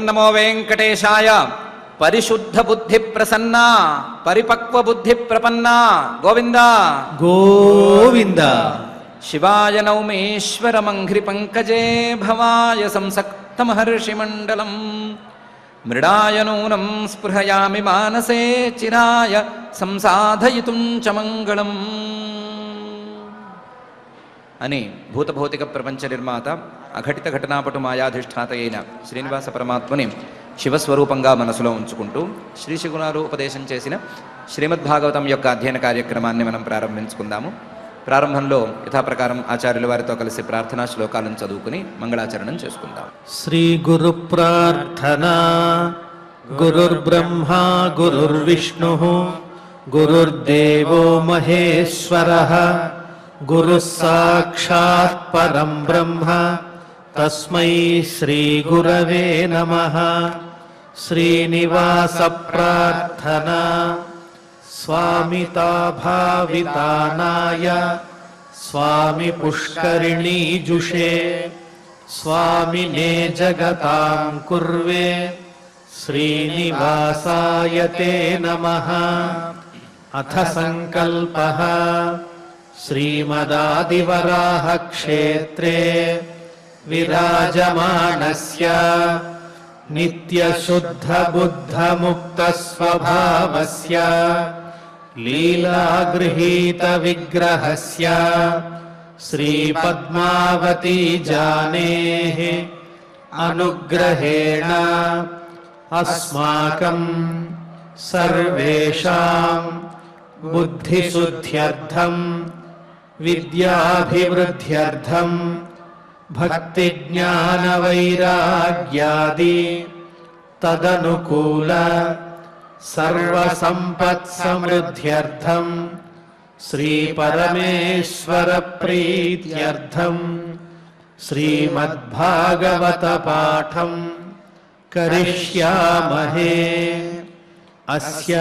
నమో వెంకటేశాయ. పరిశుద్ధ బుద్ధి ప్రసన్న పరిపక్వ బుద్ధి ప్రపన్న గోవింద గోవింద. శివాయ నౌమేశ్వరమంఘ్రి పంకజే భవాయ సంసక్త మహర్షి మండలం మృడాయ నూనం స్పృహయామి మానసే చిరాయ సంసాధయితుం చ మంగళం అని భూతభౌతిక ప్రపంచ నిర్మాత అఘటిత ఘటనాపటు మాయాధిష్ఠాత అయిన శ్రీనివాస పరమాత్మని శివస్వరూపంగా మనసులో ఉంచుకుంటూ శ్రీ శిగునారు ఉపదేశం చేసిన శ్రీమద్భాగవతం యొక్క అధ్యయన కార్యక్రమాన్ని మనం ప్రారంభించుకుందాము. ప్రారంభంలో యథాప్రకారం ఆచార్యుల వారితో కలిసి ప్రార్థనా శ్లోకాలను చదువుకుని మంగళాచరణం చేసుకుందాం. శ్రీ గురు ప్రార్థనా. గురుర్బ్రహ్మా గురుర్విష్ణుః గురుర్దేవో మహేశ్వరః గురుః సాక్షాత్ పరం బ్రహ్మ తస్మై శ్రీ గురవే నమః. శ్రీనివాస ప్రార్థనా. స్వామితా భావితానాయ స్వామి పుష్కరిణీజుషే స్వామినే జగతాం కుర్వే శ్రీనివాసాయ తే నమః. అథ సంకల్పః. శ్రీమదాదివరాహ క్షేత్రే విరాజమానస్య నిత్యశుద్ధ బుద్ధ ముక్త స్వభావస్య లీలాగృహీత విగ్రహస్య శ్రీ పద్మావతీ జానేః అనుగ్రహేణ అస్మాకం సర్వేషాం బుద్ధిశుద్ధ్యర్థం విద్యాభివృద్ధ్యర్థం భక్తి జ్ఞాన వైరాగ్యాది తదనుకూల సర్వసంపత్ సమృద్ధ్యర్థం శ్రీ పరమేశ్వర ప్రీత్యర్థం శ్రీమద్భాగవత పాఠం కరిష్యామహే. అస్య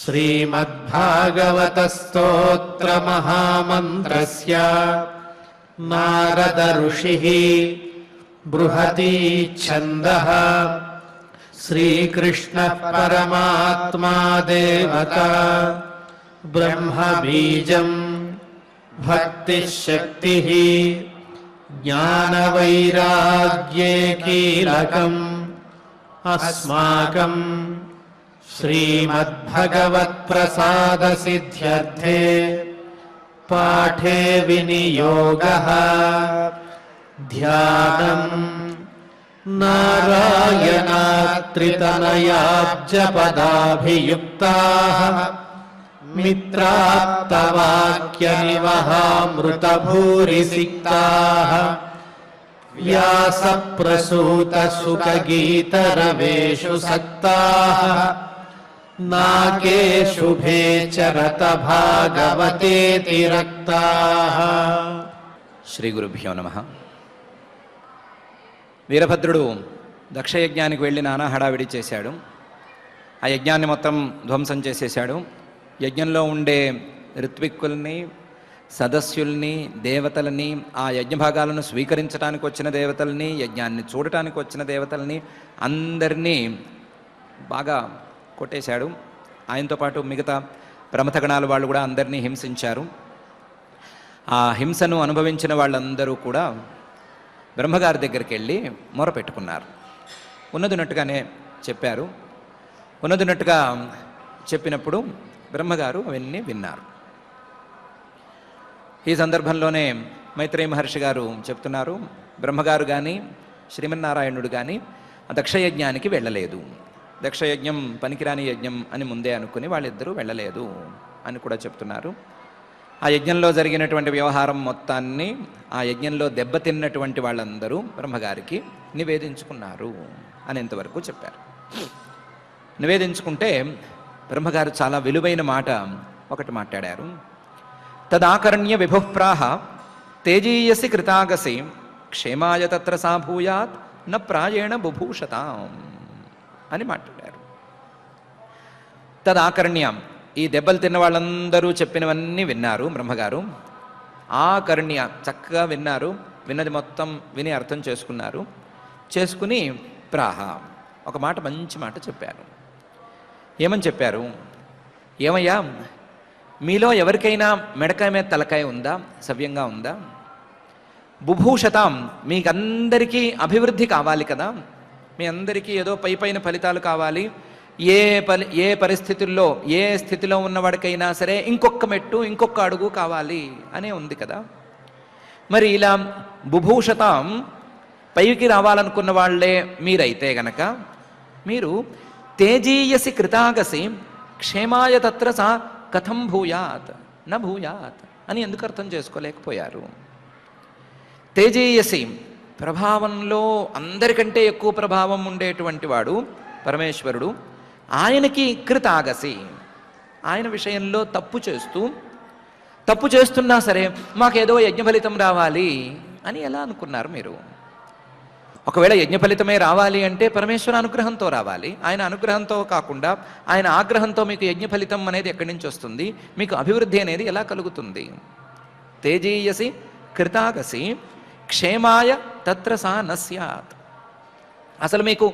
శ్రీమద్భాగవత స్తోత్ర మహామంత్రస్య నారద ఋషిః బృహతి ఛందః శ్రీకృష్ణః పరమాత్మా దేవతా బ్రహ్మ బీజం భక్తిః శక్తిః జ్ఞాన వైరాగ్యే కీలకం అస్మాకం శ్రీమద్భగవత్ ప్రసాద సిద్ధ్యర్థే పాఠే వినియోగః. ధ్యానం నారాయణాత్రితనయాబ్జపదాభియుక్తాః మిత్రాప్తవాక్యనివహామృతభూరిసిక్తాః వ్యాసప్రసూతసుఖగీతరవేషు సక్తాః నాకే శుభే చరత భాగవతేతి రక్తాః. శ్రీ గురుభ్యో నమః. వీరభద్రుడు దక్షయజ్ఞానికి వెళ్ళి నానా హడావిడి చేశాడు. ఆ యజ్ఞాన్ని మొత్తం ధ్వంసం చేసేశాడు. యజ్ఞంలో ఉండే ఋత్విక్కుల్ని, సదస్యుల్ని, దేవతలని, ఆ యజ్ఞభాగాలను స్వీకరించడానికి వచ్చిన దేవతల్ని, యజ్ఞాన్ని చూడటానికి వచ్చిన దేవతల్ని అందరినీ బాగా కొట్టేశాడు. ఆయనతో పాటు మిగతా ప్రమథగణాల వాళ్ళు కూడా అందరినీ హింసించారు. ఆ హింసను అనుభవించిన వాళ్ళందరూ కూడా బ్రహ్మగారి దగ్గరికి వెళ్ళి మొరపెట్టుకున్నారు. ఉన్నదినట్టుగానే చెప్పారు. ఉన్నదినట్టుగా చెప్పినప్పుడు బ్రహ్మగారు అవన్నీ విన్నారు. ఈ సందర్భంలోనే మైత్రేయ మహర్షి గారు చెప్తున్నారు, బ్రహ్మగారు కానీ శ్రీమన్నారాయణుడు కానీ ఆ దక్షయజ్ఞానికి వెళ్ళలేదు. దక్షయజ్ఞం పనికిరాని యజ్ఞం అని ముందే అనుకుని వాళ్ళిద్దరూ వెళ్ళలేదు అని కూడా చెప్తున్నారు. ఆ యజ్ఞంలో జరిగినటువంటి వ్యవహారం మొత్తాన్ని, ఆ యజ్ఞంలో దెబ్బతిన్నటువంటి వాళ్ళందరూ బ్రహ్మగారికి నివేదించుకున్నారు అని ఇంతవరకు చెప్పారు. నివేదించుకుంటే బ్రహ్మగారు చాలా విలువైన మాట ఒకటి మాట్లాడారు. తదాకర్ణ్య విభుఃప్రాహ తేజీయసి కృతాగసి క్షేమాయ తత్ర సాభూయాత్ న ప్రాయేణ బుభూషతాం అని మాట్లాడారు. తదాకర్ణ్యం, ఈ దెబ్బలు తిన్న వాళ్ళందరూ చెప్పినవన్నీ విన్నారు బ్రహ్మగారు. ఆకర్ణ్య, చక్కగా విన్నారు. విన్నది మొత్తం విని అర్థం చేసుకున్నారు. చేసుకుని ప్రాహ, ఒక మాట, మంచి మాట చెప్పారు. ఏమని చెప్పారు? ఏమయ్యా, మీలో ఎవరికైనా మెడకాయ మీద తలకాయ ఉందా? సవ్యంగా ఉందా? బుభూషతాం, మీకందరికీ అభివృద్ధి కావాలి కదా, మీ అందరికీ ఏదో పైన ఫలితాలు కావాలి, ఏ పరిస్థితుల్లో ఏ స్థితిలో ఉన్నవాడికైనా సరే ఇంకొక మెట్టు ఇంకొక అడుగు కావాలి అనే ఉంది కదా. మరి ఇలా బుభూషతాం, పైకి రావాలనుకున్న వాళ్ళే మీరైతే గనక మీరు తేజీయసి కృతాగసి క్షేమాయ తత్ర సా కథం భూయాత్ న భూయాత్ అని ఎందుకు అర్థం చేసుకోలేకపోయారు? తేజీయసి, ప్రభావంలో అందరికంటే ఎక్కువ ప్రభావం ఉండేటువంటి వాడు పరమేశ్వరుడు. ఆయనకి కృతాగసి, ఆయన విషయంలో తప్పు చేస్తున్నా సరే మాకేదో యజ్ఞ ఫలితం రావాలి అని ఎలా అనుకున్నారు మీరు? ఒకవేళ యజ్ఞ ఫలితమే రావాలి అంటే పరమేశ్వర అనుగ్రహంతో రావాలి. ఆయన అనుగ్రహంతో కాకుండా ఆయన ఆగ్రహంతో మీకు యజ్ఞ ఫలితం అనేది ఎక్కడి నుంచి వస్తుంది? మీకు అభివృద్ధి అనేది ఎలా కలుగుతుంది? తేజీయసి కృతాగసి క్షేమాయ తత్ర సా న స్యాత్. అసలు మీకు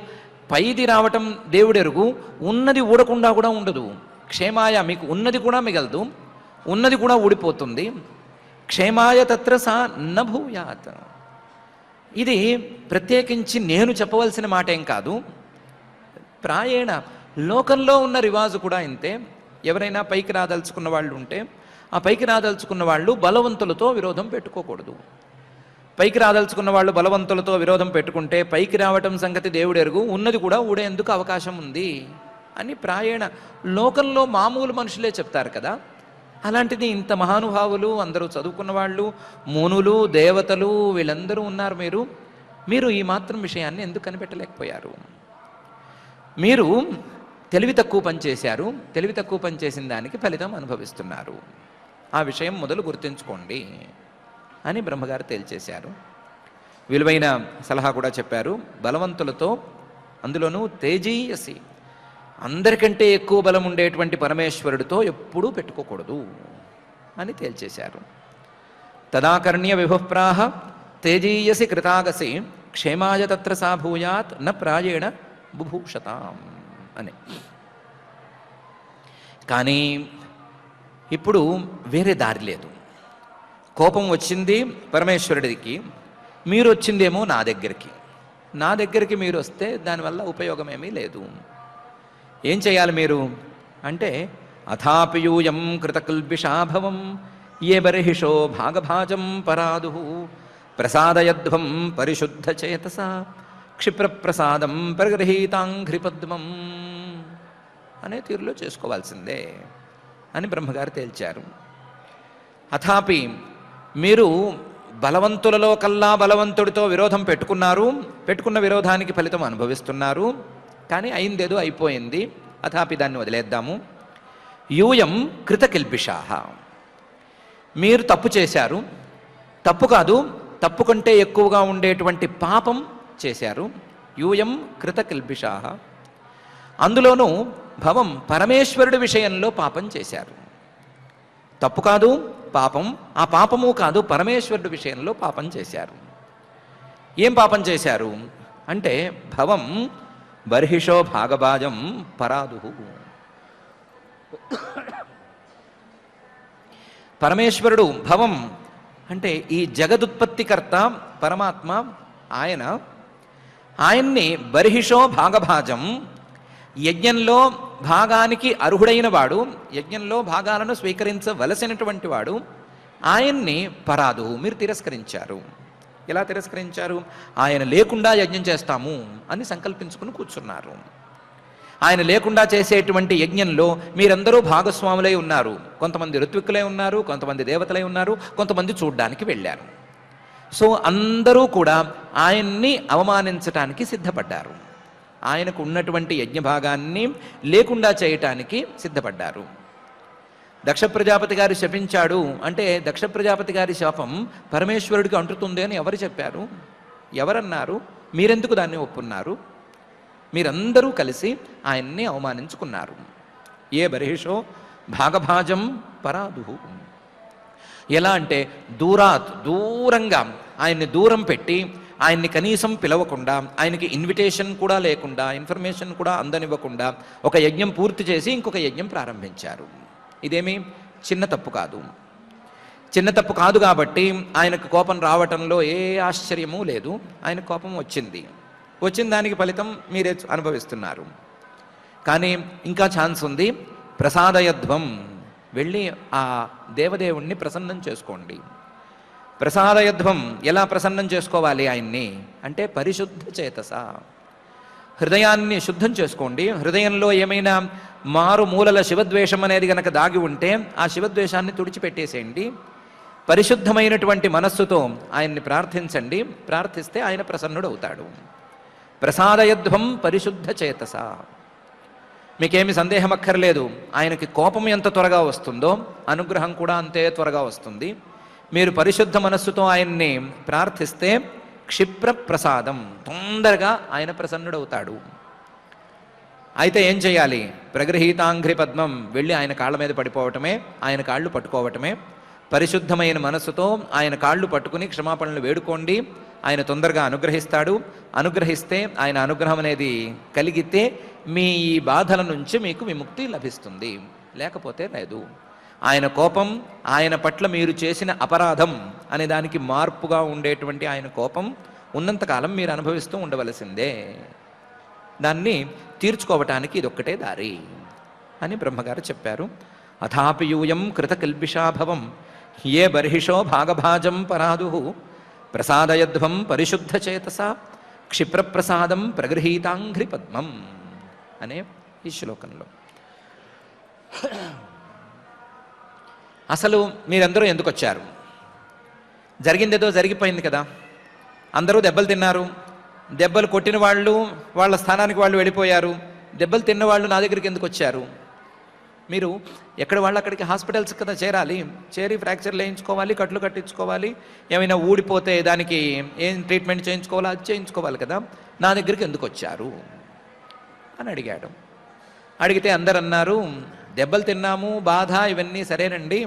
పైది రావటం దేవుడెరుగు, ఉన్నది ఊడకుండా కూడా ఉండదు. క్షేమాయ, మీకు ఉన్నది కూడా మిగలదు, ఉన్నది కూడా ఊడిపోతుంది. క్షేమాయ తత్ర సా న భూయాత్. ఇది ప్రత్యేకించి నేను చెప్పవలసిన మాట ఏం కాదు. ప్రాయేణ లోకంలో ఉన్న రివాజు కూడా ఇంతే. ఎవరైనా పైకి రాదలుచుకున్న వాళ్ళు ఉంటే ఆ పైకి రాదలుచుకున్న వాళ్ళు బలవంతులతో విరోధం పెట్టుకోకూడదు. పైకి రాదలుచుకున్న వాళ్ళు బలవంతులతో విరోధం పెట్టుకుంటే పైకి రావటం సంగతి దేవుడు ఎరుగు, ఉన్నది కూడా ఊడేందుకు అవకాశం ఉంది అని ప్రాయేణ లోకంలో మామూలు మనుషులే చెప్తారు కదా. అలాంటిది ఇంత మహానుభావులు, అందరూ చదువుకున్న వాళ్ళు, మునులు, దేవతలు వీళ్ళందరూ ఉన్నారు. మీరు ఈ మాత్రం విషయాన్ని ఎందుకు కనిపెట్టలేకపోయారు? మీరు తెలివి తక్కువ పనిచేశారు. తెలివి తక్కువ పనిచేసిన దానికి ఫలితం అనుభవిస్తున్నారు. ఆ విషయం మొదలు గుర్తుంచుకోండి అని బ్రహ్మగారు తేల్చేశారు. విలువైన సలహా కూడా చెప్పారు. బలవంతులతో, అందులోనూ తేజీయసి, అందరికంటే ఎక్కువ బలం ఉండేటువంటి పరమేశ్వరుడితో ఎప్పుడూ పెట్టుకోకూడదు అని తేల్చేశారు. తదాకర్ణ్య విభుప్రాహ తేజీయసి కృతాగసి క్షేమాయ తత్ర సా భూయాత్ న ప్రాయేణ బుభూషతాం అని. కానీ ఇప్పుడు వేరే దారి లేదు. కోపం వచ్చింది పరమేశ్వరుడికి, మీరు వచ్చిందేమో నా దగ్గరికి మీరు వస్తే దానివల్ల ఉపయోగమేమీ లేదు. ఏం చేయాలి మీరు అంటే, అథాపియూయం కృతకల్పిషాభవం ఏ బర్హిషో భాగభాజం పరాదు ప్రసాదయధ్వం పరిశుద్ధ చేతస క్షిప్రప్రసాదం పరిగృహీతాంఘ్రిపద్మం అనే తీరులో చేసుకోవాల్సిందే అని బ్రహ్మగారు తేల్చారు. అథాపి, మీరు బలవంతులలో కల్లా బలవంతుడితో విరోధం పెట్టుకున్న విరోధానికి ఫలితం అనుభవిస్తున్నారు. కానీ అయిందేదో అయిపోయింది, అథాపి దాన్ని వదిలేద్దాము. యూయం కృతకిల్పిషాః, మీరు తప్పు చేశారు. తప్పు కాదు, తప్పు కంటే ఎక్కువగా ఉండేటువంటి పాపం చేశారు. యూయం కృతకిల్పిషాః, అందులోనూ భవం పరమేశ్వరుడి విషయంలో పాపం చేశారు. తప్పు కాదు, పాపం, ఆ పాపము కాదు, పరమేశ్వరుడి విషయంలో పాపం చేశారు. ఏం పాపం చేశారు అంటే, భవం బర్హిషో భాగభాజం పరాదు. పరమేశ్వరుడు భవం అంటే ఈ జగదుత్పత్తికర్త పరమాత్మ, ఆయన్ని బర్హిషో భాగభాజం, యజ్ఞంలో భాగానికి అర్హుడైన వాడు, యజ్ఞంలో భాగాలను స్వీకరించవలసినటువంటి వాడు, ఆయన్ని పరాదు మీరు తిరస్కరించారు. ఎలా తిరస్కరించారు? ఆయన లేకుండా యజ్ఞం చేస్తాము అని సంకల్పించుకుని కూర్చున్నారు. ఆయన లేకుండా చేసేటువంటి యజ్ఞంలో మీరందరూ భాగస్వాములై ఉన్నారు. కొంతమంది ఋత్విక్కులై ఉన్నారు, కొంతమంది దేవతలై ఉన్నారు, కొంతమంది చూడ్డానికి వెళ్ళారు. సో అందరూ కూడా ఆయన్ని అవమానించటానికి సిద్ధపడ్డారు. ఆయనకు ఉన్నటువంటి యజ్ఞభాగాన్ని లేకుండా చేయటానికి సిద్ధపడ్డారు. దక్ష ప్రజాపతి గారు శపించాడు అంటే దక్ష ప్రజాపతి గారి శాపం పరమేశ్వరుడికి అంటుతుంది అని ఎవరు చెప్పారు? ఎవరన్నారు? మీరెందుకు దాన్ని ఒప్పున్నారు? మీరందరూ కలిసి ఆయన్ని అవమానించుకున్నారు. ఏ బర్హిషో భాగభాజం పరాదు. ఎలా అంటే దూరంగా ఆయన్ని దూరం పెట్టి ఆయన్ని కనీసం పిలవకుండా, ఆయనకి ఇన్విటేషన్ కూడా లేకుండా, ఇన్ఫర్మేషన్ కూడా అందనివ్వకుండా ఒక యజ్ఞం పూర్తి చేసి ఇంకొక యజ్ఞం ప్రారంభించారు. ఇదేమీ చిన్న తప్పు కాదు. చిన్న తప్పు కాదు కాబట్టి ఆయనకు కోపం రావటంలో ఏ ఆశ్చర్యమూ లేదు. ఆయన కోపం వచ్చింది. వచ్చిన దానికి ఫలితం మీరే అనుభవిస్తున్నారు. కానీ ఇంకా ఛాన్స్ ఉంది. ప్రసాదయధ్వం, వెళ్ళి ఆ దేవదేవుణ్ణి ప్రసన్నం చేసుకోండి. ప్రసాదయధ్వం ఎలా ప్రసన్నం చేసుకోవాలి ఆయన్ని అంటే పరిశుద్ధ చేతస, హృదయాన్ని శుద్ధం చేసుకోండి. హృదయంలో ఏమైనా మారుమూలల శివద్వేషం అనేది గనక దాగి ఉంటే ఆ శివద్వేషాన్ని తుడిచిపెట్టేసేయండి. పరిశుద్ధమైనటువంటి మనస్సుతో ఆయన్ని ప్రార్థించండి. ప్రార్థిస్తే ఆయన ప్రసన్నుడవుతాడు. ప్రసాదయధ్వం పరిశుద్ధ చేతస. మీకేమి సందేహం అక్కర్లేదు. ఆయనకి కోపం ఎంత త్వరగా వస్తుందో అనుగ్రహం కూడా అంతే త్వరగా వస్తుంది. మీరు పరిశుద్ధ మనస్సుతో ఆయన్ని ప్రార్థిస్తే క్షిప్ర ప్రసాదం, తొందరగా ఆయన ప్రసన్నుడవుతాడు. అయితే ఏం చేయాలి? ప్రగృహీతాంఘ్రి పద్మం, వెళ్ళి ఆయన కాళ్ళ మీద పడిపోవటమే, ఆయన కాళ్ళు పట్టుకోవటమే. పరిశుద్ధమైన మనస్సుతో ఆయన కాళ్ళు పట్టుకుని క్షమాపణలు వేడుకోండి. ఆయన తొందరగా అనుగ్రహిస్తాడు. అనుగ్రహిస్తే ఆయన అనుగ్రహం అనేది కలిగితే మీ ఈ బాధల నుంచి మీకు విముక్తి లభిస్తుంది. లేకపోతే లేదు. ఆయన కోపం, ఆయన పట్ల మీరు చేసిన అపరాధం అనే దానికి మార్పుగా ఉండేటువంటి ఆయన కోపం ఉన్నంతకాలం మీరు అనుభవిస్తూ ఉండవలసిందే. దాన్ని తీర్చుకోవటానికి ఇదొక్కటే దారి అని బ్రహ్మగారు చెప్పారు. అథాపియూయం కృతకల్పిషాభవం ఏ బర్హిషో భాగభాజం పరాదు ప్రసాదయధ్వం పరిశుద్ధ చేతస క్షిప్రప్రసాదం ప్రగృహీతాంఘ్రి పద్మం అనే ఈ శ్లోకంలో. అసలు మీరందరూ ఎందుకు వచ్చారు? జరిగిందేదో జరిగిపోయింది కదా. అందరూ దెబ్బలు తిన్నారు. దెబ్బలు కొట్టిన వాళ్ళు వాళ్ళ స్థానానికి వాళ్ళు వెళ్ళిపోయారు. దెబ్బలు తిన్న వాళ్ళు నా దగ్గరికి ఎందుకు వచ్చారు? మీరు ఎక్కడ వాళ్ళు అక్కడికి హాస్పిటల్స్ కదా చేరాలి. చేరి ఫ్రాక్చర్లు వేయించుకోవాలి, కట్లు కట్టించుకోవాలి. ఏమైనా ఊడిపోతే దానికి ఏం ట్రీట్మెంట్ చేయించుకోవాలో అది చేయించుకోవాలి కదా. నా దగ్గరికి ఎందుకు వచ్చారు అని అడిగాడు. అడిగితే అందరు అన్నారు, దెబ్బలు తిన్నాము, బాధ ఇవన్నీ సరేనండి,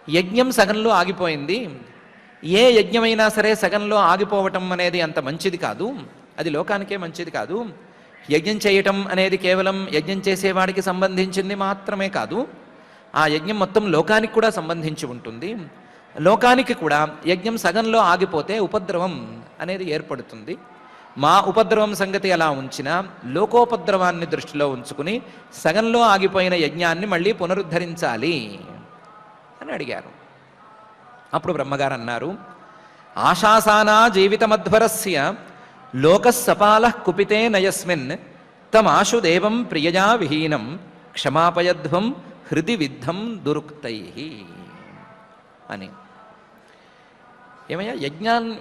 యజ్ఞం సగంలో ఆగిపోయింది. ఏ యజ్ఞమైనా సరే సగంలో ఆగిపోవటం అనేది అంత మంచిది కాదు. అది లోకానికే మంచిది కాదు. యజ్ఞం చేయటం అనేది కేవలం యజ్ఞం చేసేవాడికి సంబంధించింది మాత్రమే కాదు. ఆ యజ్ఞం మొత్తం లోకానికి కూడా సంబంధించి ఉంటుంది. లోకానికి కూడా యజ్ఞం సగంలో ఆగిపోతే ఉపద్రవం అనేది ఏర్పడుతుంది. మా ఉపద్రవం సంగతి ఎలా ఉంచినా లోకోపద్రవాన్ని దృష్టిలో ఉంచుకుని సగంలో ఆగిపోయిన యజ్ఞాన్ని మళ్ళీ పునరుద్ధరించాలి అని అడిగారు. అప్పుడు బ్రహ్మగారు అన్నారు, ఆశాసానా జీవితమధ్వరస్య లోకస్సపాల కుపితే నయస్మిన్ తమాశు దేవం ప్రియజా విహీనం క్షమాపయధ్వం హృది విద్ధం దురుక్తై అని. ఏమయ్యా,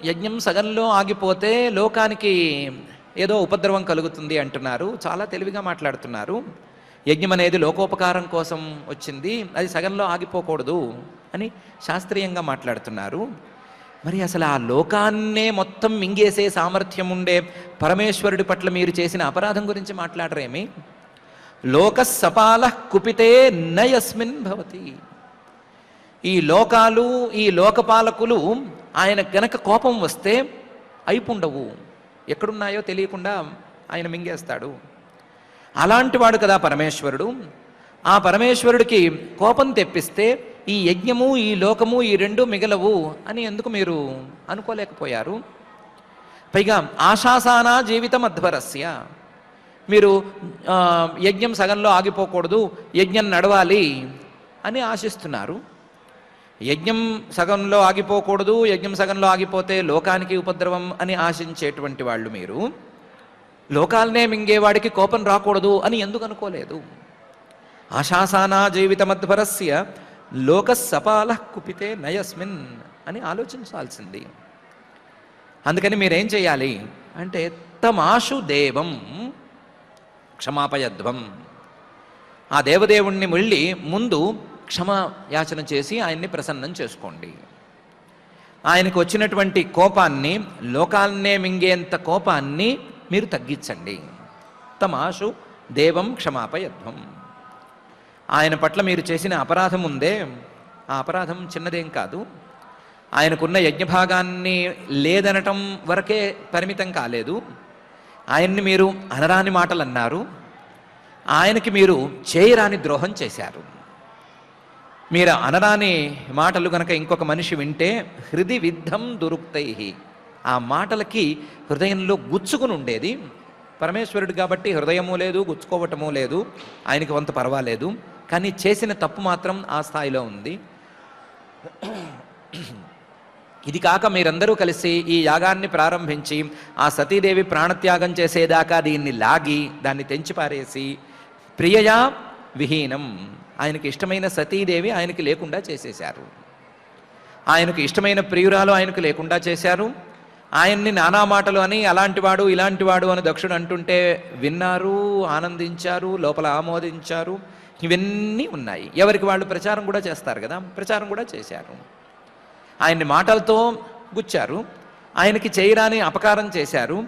యజ్ఞం సగంలో ఆగిపోతే లోకానికి ఏదో ఉపద్రవం కలుగుతుంది అంటున్నారు. చాలా తెలివిగా మాట్లాడుతున్నారు. యజ్ఞం అనేది లోకోపకారం కోసం వచ్చింది, అది సగంలో ఆగిపోకూడదు అని శాస్త్రీయంగా మాట్లాడుతున్నారు. మరి అసలు ఆ లోకాన్నే మొత్తం మింగేసే సామర్థ్యం ఉండే పరమేశ్వరుడి పట్ల మీరు చేసిన అపరాధం గురించి మాట్లాడరేమి? లోకస్సపాల కుపితే నయస్మిన్ భవతి. ఈ లోకాలు, ఈ లోకపాలకులు ఆయన గనక కోపం వస్తే అయిపుండవు, ఎక్కడున్నాయో తెలియకుండా ఆయన మింగేస్తాడు. అలాంటి వాడు కదా పరమేశ్వరుడు. ఆ పరమేశ్వరుడికి కోపం తెప్పిస్తే ఈ యజ్ఞము, ఈ లోకము, ఈ రెండు మిగలవు అని ఎందుకు మీరు అనుకోలేకపోయారు? పైగా ఆశాసానా జీవితం అధ్వరస్య, మీరు యజ్ఞం సగంలో ఆగిపోకూడదు, యజ్ఞం నడవాలి అని ఆశిస్తున్నారు. యజ్ఞం సగంలో ఆగిపోకూడదు, యజ్ఞం సగంలో ఆగిపోతే లోకానికి ఉపద్రవం అని ఆశించేటువంటి వాళ్ళు మీరు లోకాలనే మింగేవాడికి కోపం రాకూడదు అని ఎందుకు అనుకోలేదు? ఆశాసానా జీవితమధ్వరస్య లోకస్సపాల కుపితే నయస్మిన్ అని ఆలోచించాల్సింది. అందుకని మీరేం చేయాలి అంటే తమాశు దేవం క్షమాపయధ్వం, ఆ దేవదేవుణ్ణి మళ్ళీ ముందు క్షమాయాచన చేసి ఆయన్ని ప్రసన్నం చేసుకోండి. ఆయనకు వచ్చినటువంటి కోపాన్ని, లోకాలనే మింగేంత కోపాన్ని మీరు తగ్గించండి. తమాశు దేవం క్షమాపయధ్వం. ఆయన పట్ల మీరు చేసిన అపరాధం ఉందే, ఆ అపరాధం చిన్నదేం కాదు. ఆయనకున్న యజ్ఞభాగాన్ని లేదనటం వరకే పరిమితం కాలేదు, ఆయన్ని మీరు అనరాని మాటలు అన్నారు, ఆయనకి మీరు చేయరాని ద్రోహం చేశారు. మీరు అనరాని మాటలు గనక ఇంకొక మనిషి వింటే హృది విద్ధం దురుక్తై, ఆ మాటలకి హృదయంలో గుచ్చుకుని ఉండేది. పరమేశ్వరుడు కాబట్టి హృదయము లేదు, గుచ్చుకోవటము లేదు, ఆయనకి వంత పర్వాలేదు. కానీ చేసిన తప్పు మాత్రం ఆ స్థాయిలో ఉంది. ఇది కాక మీరందరూ కలిసి ఈ యాగాన్ని ప్రారంభించి ఆ సతీదేవి ప్రాణత్యాగం చేసేదాకా దీన్ని లాగి దాన్ని తెంచిపారేసి ప్రియయా విహీనం, ఆయనకి ఇష్టమైన సతీదేవి ఆయనకి లేకుండా చేసేశారు. ఆయనకు ఇష్టమైన ప్రియురాలు ఆయనకు లేకుండా చేశారు. ఆయన్ని నానా మాటలు అని అలాంటివాడు ఇలాంటివాడు అని దక్షుడు అంటుంటే విన్నారు, ఆనందించారు, లోపల ఆమోదించారు. ఇవన్నీ ఉన్నాయి. ఎవరికి వాళ్ళు ప్రచారం కూడా చేస్తారు కదా, ప్రచారం కూడా చేశారు. ఆయన్ని మాటలతో గుచ్చారు, ఆయనకి చేయరాని అపకారం చేశారు,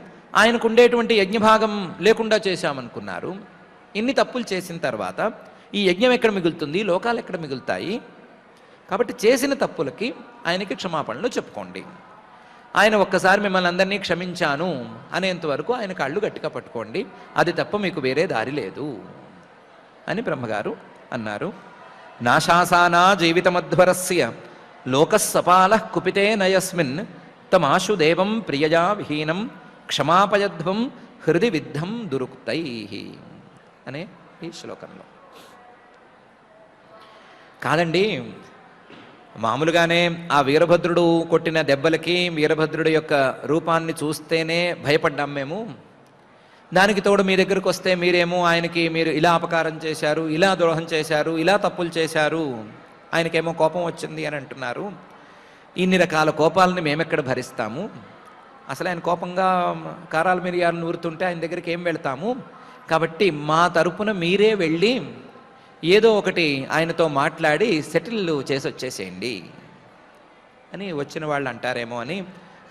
ఆయనకు ఉండేటువంటి యజ్ఞభాగం లేకుండా చేశామనుకున్నారు. ఇన్ని తప్పులు చేసిన తర్వాత ఈ యజ్ఞం ఎక్కడ మిగులుతుంది, లోకాలు ఎక్కడ మిగులుతాయి? కాబట్టి చేసిన తప్పులకి ఆయనకి క్షమాపణలు చెప్పుకోండి. ఆయన ఒక్కసారి మిమ్మల్ని అందరినీ క్షమించాను అనేంతవరకు ఆయన కళ్ళు గట్టిగా పట్టుకోండి, అది తప్ప మీకు వేరే దారి లేదు అని బ్రహ్మగారు అన్నారు. నాశాసానా జీవితమధ్వరస్య లోకస్సపాల కుపితే నయస్మిన్ తమాశు దేవం ప్రియజా విహీనం క్షమాపయధ్వం హృది విద్ధం దురుక్తై అనే ఈ శ్లోకంలో. కాదండి, మామూలుగానే ఆ వీరభద్రుడు కొట్టిన దెబ్బలకి వీరభద్రుడి యొక్క రూపాన్ని చూస్తేనే భయపడ్డాం మేము. దానికి తోడు మీ దగ్గరకు వస్తే మీరేమో ఆయనకి మీరు ఇలా అపకారం చేశారు, ఇలా ద్రోహం చేశారు, ఇలా తప్పులు చేశారు, ఆయనకేమో కోపం వచ్చింది అని అంటున్నారు. ఇన్ని రకాల కోపాలని మేమెక్కడ భరిస్తాము? అసలు ఆయన కోపంగా కారాల మిరియాలు నూరుతుంటే ఆయన దగ్గరికి ఏం వెళ్తాము? కాబట్టి మా తరపున మీరే వెళ్ళి ఏదో ఒకటి ఆయనతో మాట్లాడి సెటిల్ చేసి వచ్చేసేయండి అని వచ్చిన వాళ్ళు అంటారేమో అని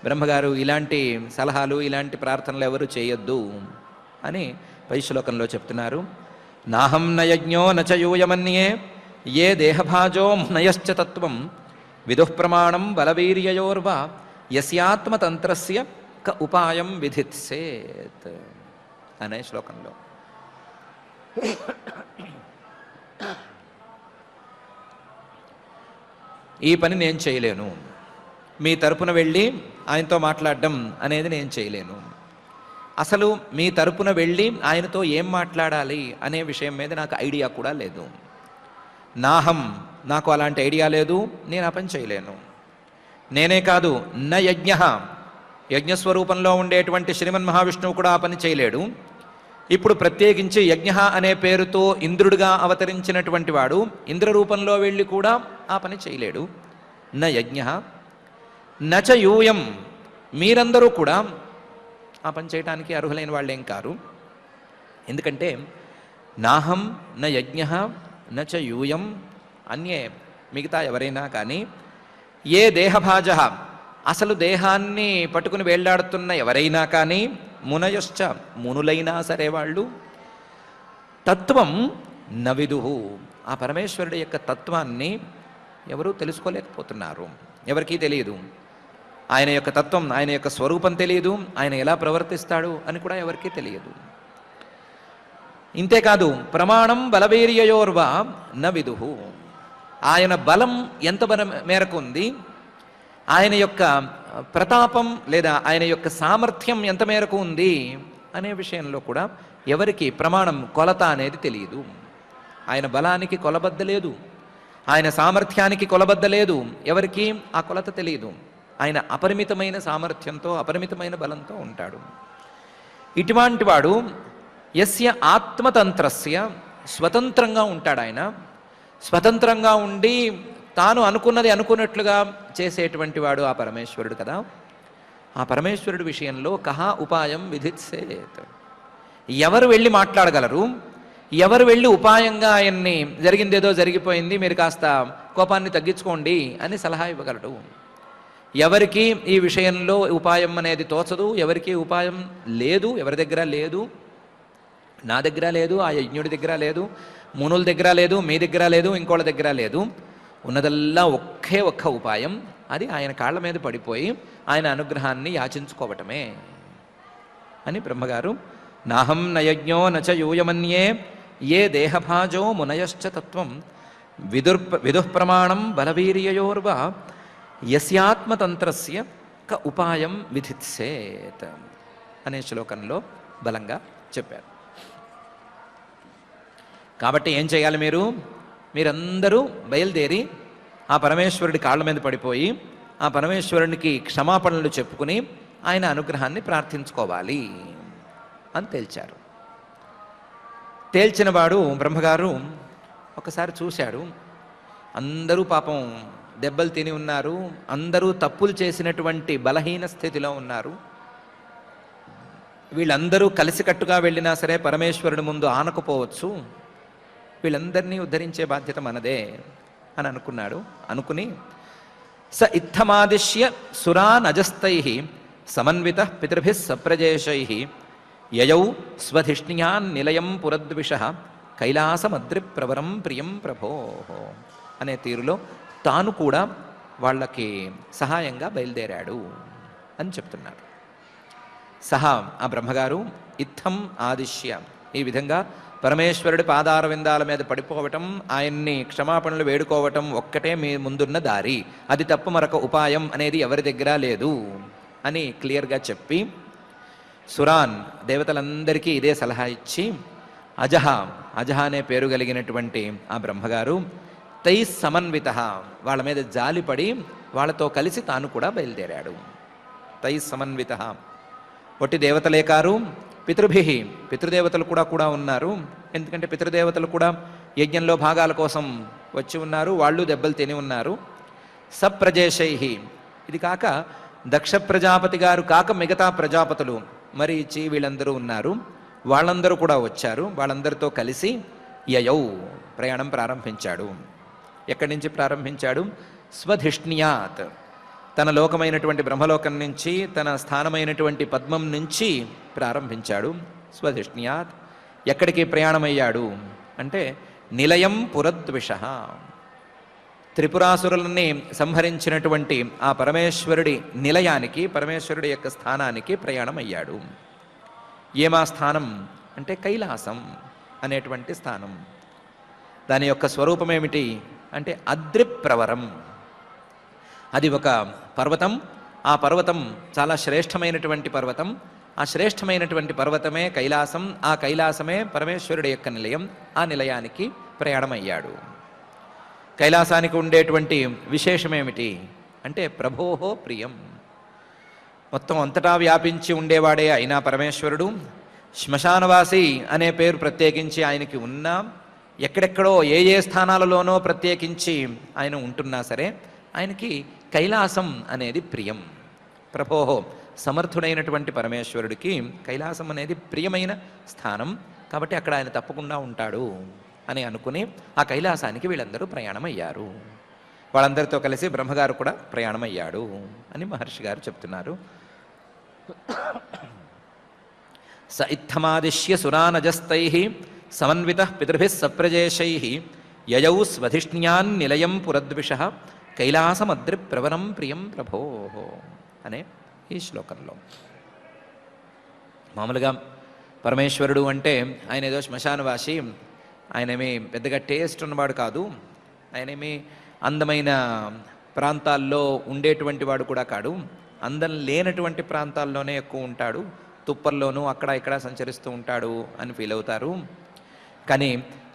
బ్రహ్మగారు ఇలాంటి సలహాలు ఇలాంటి ప్రార్థనలు ఎవరు చేయొద్దు అని పై శ్లోకంలో చెప్తున్నారు. నాహం నయజ్ఞో నచయూయమన్యే ఏ దేహభాజో నయశ్చ తత్వం విదుఃప్రమాణం బలవీర్యయోర్వా యస్యాత్మతంత్రస్య క ఉపాయం విధిత్సేత్ అనే శ్లోకంలో. ఈ పని నేను చేయలేను, మీ తరపున వెళ్ళి ఆయనతో మాట్లాడడం అనేది నేను చేయలేను. అసలు మీ తరపున వెళ్ళి ఆయనతో ఏం మాట్లాడాలి అనే విషయం మీద నాకు ఐడియా కూడా లేదు. నాహం, నాకు అలాంటి ఐడియా లేదు, నేను ఆ పని చేయలేను. నేనే కాదు, న యజ్ఞ, యజ్ఞస్వరూపంలో ఉండేటువంటి శ్రీమన్ మహావిష్ణువు కూడా ఆ పని చేయలేడు. ఇప్పుడు ప్రత్యేకించి యజ్ఞ అనే పేరుతో ఇంద్రుడిగా అవతరించినటువంటి వాడు ఇంద్రరూపంలో వెళ్ళి కూడా ఆ పని చేయలేడు. న యజ్ఞ నచ యూయం, మీరందరూ కూడా ఆ పని చేయడానికి అర్హులైన వాళ్ళేం కారు. ఎందుకంటే నాహం న యజ్ఞ నచ యూయం అన్యే, మిగతా ఎవరైనా కానీ ఏ దేహభాజ, అసలు దేహాన్ని పట్టుకుని వేళ్లాడుతున్న ఎవరైనా కానీ మునయశ్చ, మునులైనా సరే వాళ్ళు తత్వం నవిదుహు, ఆ పరమేశ్వరుడి యొక్క తత్వాన్ని ఎవరూ తెలుసుకోలేకపోతున్నారు. ఎవరికీ తెలియదు ఆయన యొక్క తత్వం, ఆయన యొక్క స్వరూపం తెలియదు, ఆయన ఎలా ప్రవర్తిస్తాడు అని కూడా ఎవరికీ తెలియదు. ఇంతేకాదు ప్రమాణం బలవీర్యయోర్వా న విదుహు, ఆయన బలం ఎంత మేరకు ఉంది, ఆయన యొక్క ప్రతాపం లేదా ఆయన యొక్క సామర్థ్యం ఎంత మేరకు ఉంది అనే విషయంలో కూడా ఎవరికి ప్రమాణం, కొలత అనేది తెలియదు. ఆయన బలానికి కొలబద్ద లేదు, ఆయన సామర్థ్యానికి కొలబద్ద లేదు, ఎవరికి ఆ కొలత తెలియదు. ఆయన అపరిమితమైన సామర్థ్యంతో అపరిమితమైన బలంతో ఉంటాడు. ఇటువంటి వాడు యస్య ఆత్మతంత్రస్య, స్వతంత్రంగా ఉంటాడు. ఆయన స్వతంత్రంగా ఉండి తాను అనుకున్నది అనుకున్నట్లుగా చేసేటువంటి వాడు ఆ పరమేశ్వరుడు కదా. ఆ పరమేశ్వరుడి విషయంలో కహా ఉపాయం విధిత్సేత్, ఎవరు వెళ్ళి మాట్లాడగలరు, ఎవరు వెళ్ళి ఉపాయంగా ఆయన్ని జరిగిందేదో జరిగిపోయింది, మీరు కాస్త కోపాన్ని తగ్గించుకోండి అని సలహా ఇవ్వగలడు. ఎవరికి ఈ విషయంలో ఉపాయం అనేది తోచదు, ఎవరికి ఉపాయం లేదు, ఎవరి దగ్గర లేదు, నా దగ్గర లేదు, ఆ యజ్ఞుడి దగ్గర లేదు, మునుల దగ్గర లేదు, మీ దగ్గర లేదు, ఇంకోళ్ళ దగ్గర లేదు. ఉన్నదల్లా ఒకే ఒక్క ఉపాయం, అది ఆయన కాళ్ళ మీద పడిపోయి ఆయన అనుగ్రహాన్ని యాచించుకోవటమే అని బ్రహ్మగారు నాహం నయజ్ఞో నచ యూయమన్యే ఏ దేహభాజో మునయశ్చ తత్వం విదుఃప్రమాణం బలవీర్యయోర్వ యస్యాత్మతంత్రస్య క ఉపాయం విధిత్సేత్ అనే శ్లోకంలో బలంగా చెప్పారు. కాబట్టి ఏం చేయాలి? మీరందరూ బయలుదేరి ఆ పరమేశ్వరుడి కాళ్ళ మీద పడిపోయి ఆ పరమేశ్వరునికి క్షమాపణలు చెప్పుకుని ఆయన అనుగ్రహాన్ని ప్రార్థించుకోవాలి అని తేల్చారు. తేల్చిన వాడు బ్రహ్మగారు ఒకసారి చూశాడు, అందరూ పాపం దెబ్బలు తిని ఉన్నారు, అందరూ తప్పులు చేసినటువంటి బలహీన స్థితిలో ఉన్నారు. వీళ్ళందరూ కలిసికట్టుగా వెళ్ళినా సరే పరమేశ్వరుడి ముందు ఆనకపోవచ్చు, వీళ్ళందరినీ ఉద్ధరించే బాధ్యత మనదే అని అనుకున్నాడు. అనుకుని స ఇత్తమాదిశ్య సురానజస్తై సమన్విత పితృభిః సప్రజేషై యయౌ స్వధిష్ణ్యాన్ నిలయం పురద్విష కైలాసమద్రిప్రవరం ప్రియం ప్రభో అనే తీరులో తాను కూడా వాళ్ళకి సహాయంగా బయలుదేరాడు అని చెప్తున్నారు. సహా ఆ బ్రహ్మగారు ఇత్థం ఆదిశ్య ఈ విధంగా పరమేశ్వరుడి పాదార విందాల మీద పడిపోవటం, ఆయన్ని క్షమాపణలు వేడుకోవటం ఒక్కటే మీ ముందున్న దారి, అది తప్ప మరొక ఉపాయం అనేది ఎవరి దగ్గర లేదు అని క్లియర్గా చెప్పి సురాన్ దేవతలందరికీ ఇదే సలహా ఇచ్చి అజహ అనే పేరు కలిగినటువంటి ఆ బ్రహ్మగారు తై సమన్విత వాళ్ళ మీద జాలిపడి వాళ్ళతో కలిసి తాను కూడా బయలుదేరాడు. తై సమన్విత ఒట్టి దేవతలే కారు, పితృదేవతలు కూడా ఉన్నారు. ఎందుకంటే పితృదేవతలు కూడా యజ్ఞంలో భాగాల కోసం వచ్చి ఉన్నారు, వాళ్ళు దెబ్బలు తిని ఉన్నారు. సప్రజేషై ఇది కాక దక్ష ప్రజాపతి గారు కాక మిగతా ప్రజాపతులు మరీచి వీళ్ళందరూ ఉన్నారు, వాళ్ళందరూ కూడా వచ్చారు. వాళ్ళందరితో కలిసి యయౌ ప్రయాణం ప్రారంభించాడు. ఎక్కడి నుంచి ప్రారంభించాడు? స్వధిష్ణ్యాత్ తన లోకమైనటువంటి బ్రహ్మలోకం నుంచి, తన స్థానమైనటువంటి పద్మం నుంచి ప్రారంభించాడు. స్వధిష్ణ్యాత్ ఎక్కడికి ప్రయాణమయ్యాడు అంటే నిలయం పురద్విష త్రిపురాసురులని సంహరించినటువంటి ఆ పరమేశ్వరుడి నిలయానికి, పరమేశ్వరుడి యొక్క స్థానానికి ప్రయాణమయ్యాడు. ఏమా స్థానం అంటే కైలాసం అనేటువంటి స్థానం. దాని యొక్క స్వరూపం ఏమిటి అంటే అద్రిప్రవరం. అది ఒక పర్వతం. ఆ పర్వతం చాలా శ్రేష్టమైనటువంటి పర్వతం. ఆ శ్రేష్టమైనటువంటి పర్వతమే కైలాసం. ఆ కైలాసమే పరమేశ్వరుడి యొక్క నిలయం. ఆ నిలయానికి ప్రయాణమయ్యాడు. కైలాసానికి ఉండేటువంటి విశేషమేమిటి అంటే ప్రభోహో ప్రియం. మొత్తం అంతటా వ్యాపించి ఉండేవాడే అయినా పరమేశ్వరుడు శ్మశానవాసి అనే పేరు ప్రత్యేకించి ఆయనకి ఉన్నా, ఎక్కడెక్కడో ఏ స్థానాలలోనో ప్రత్యేకించి ఆయన ఉంటున్నా సరే ఆయనకి కైలాసం అనేది ప్రియం. ప్రభోహో సమర్థుడైనటువంటి పరమేశ్వరుడికి కైలాసం అనేది ప్రియమైన స్థానం. కాబట్టి అక్కడ ఆయన తప్పకుండా ఉంటాడు అని అనుకుని ఆ కైలాసానికి వీళ్ళందరూ ప్రయాణమయ్యారు. వాళ్ళందరితో కలిసి బ్రహ్మగారు కూడా ప్రయాణమయ్యాడు అని మహర్షి గారు చెప్తున్నారు. స ఇత్తమాదిశ్య సురానజస్తై సమన్విత పితృభిః సప్రజేషై యయౌ స్వధిష్ణ్యాన్ నిలయం పురద్విష కైలాసమద్రిప్రవరం ప్రియం ప్రభో అనే ఈ శ్లోకంలో మామూలుగా పరమేశ్వరుడు అంటే ఆయన ఏదో శ్మశానవాసి, ఆయనేమి పెద్దగా టేస్ట్ ఉన్నవాడు కాదు, ఆయనేమి అందమైన ప్రాంతాల్లో ఉండేటువంటి వాడు కూడా కాడు, అందం లేనటువంటి ప్రాంతాల్లోనే ఎక్కువ ఉంటాడు, తుప్పల్లోనూ అక్కడ ఇక్కడ సంచరిస్తూ ఉంటాడు అని ఫీల్ అవుతారు. కానీ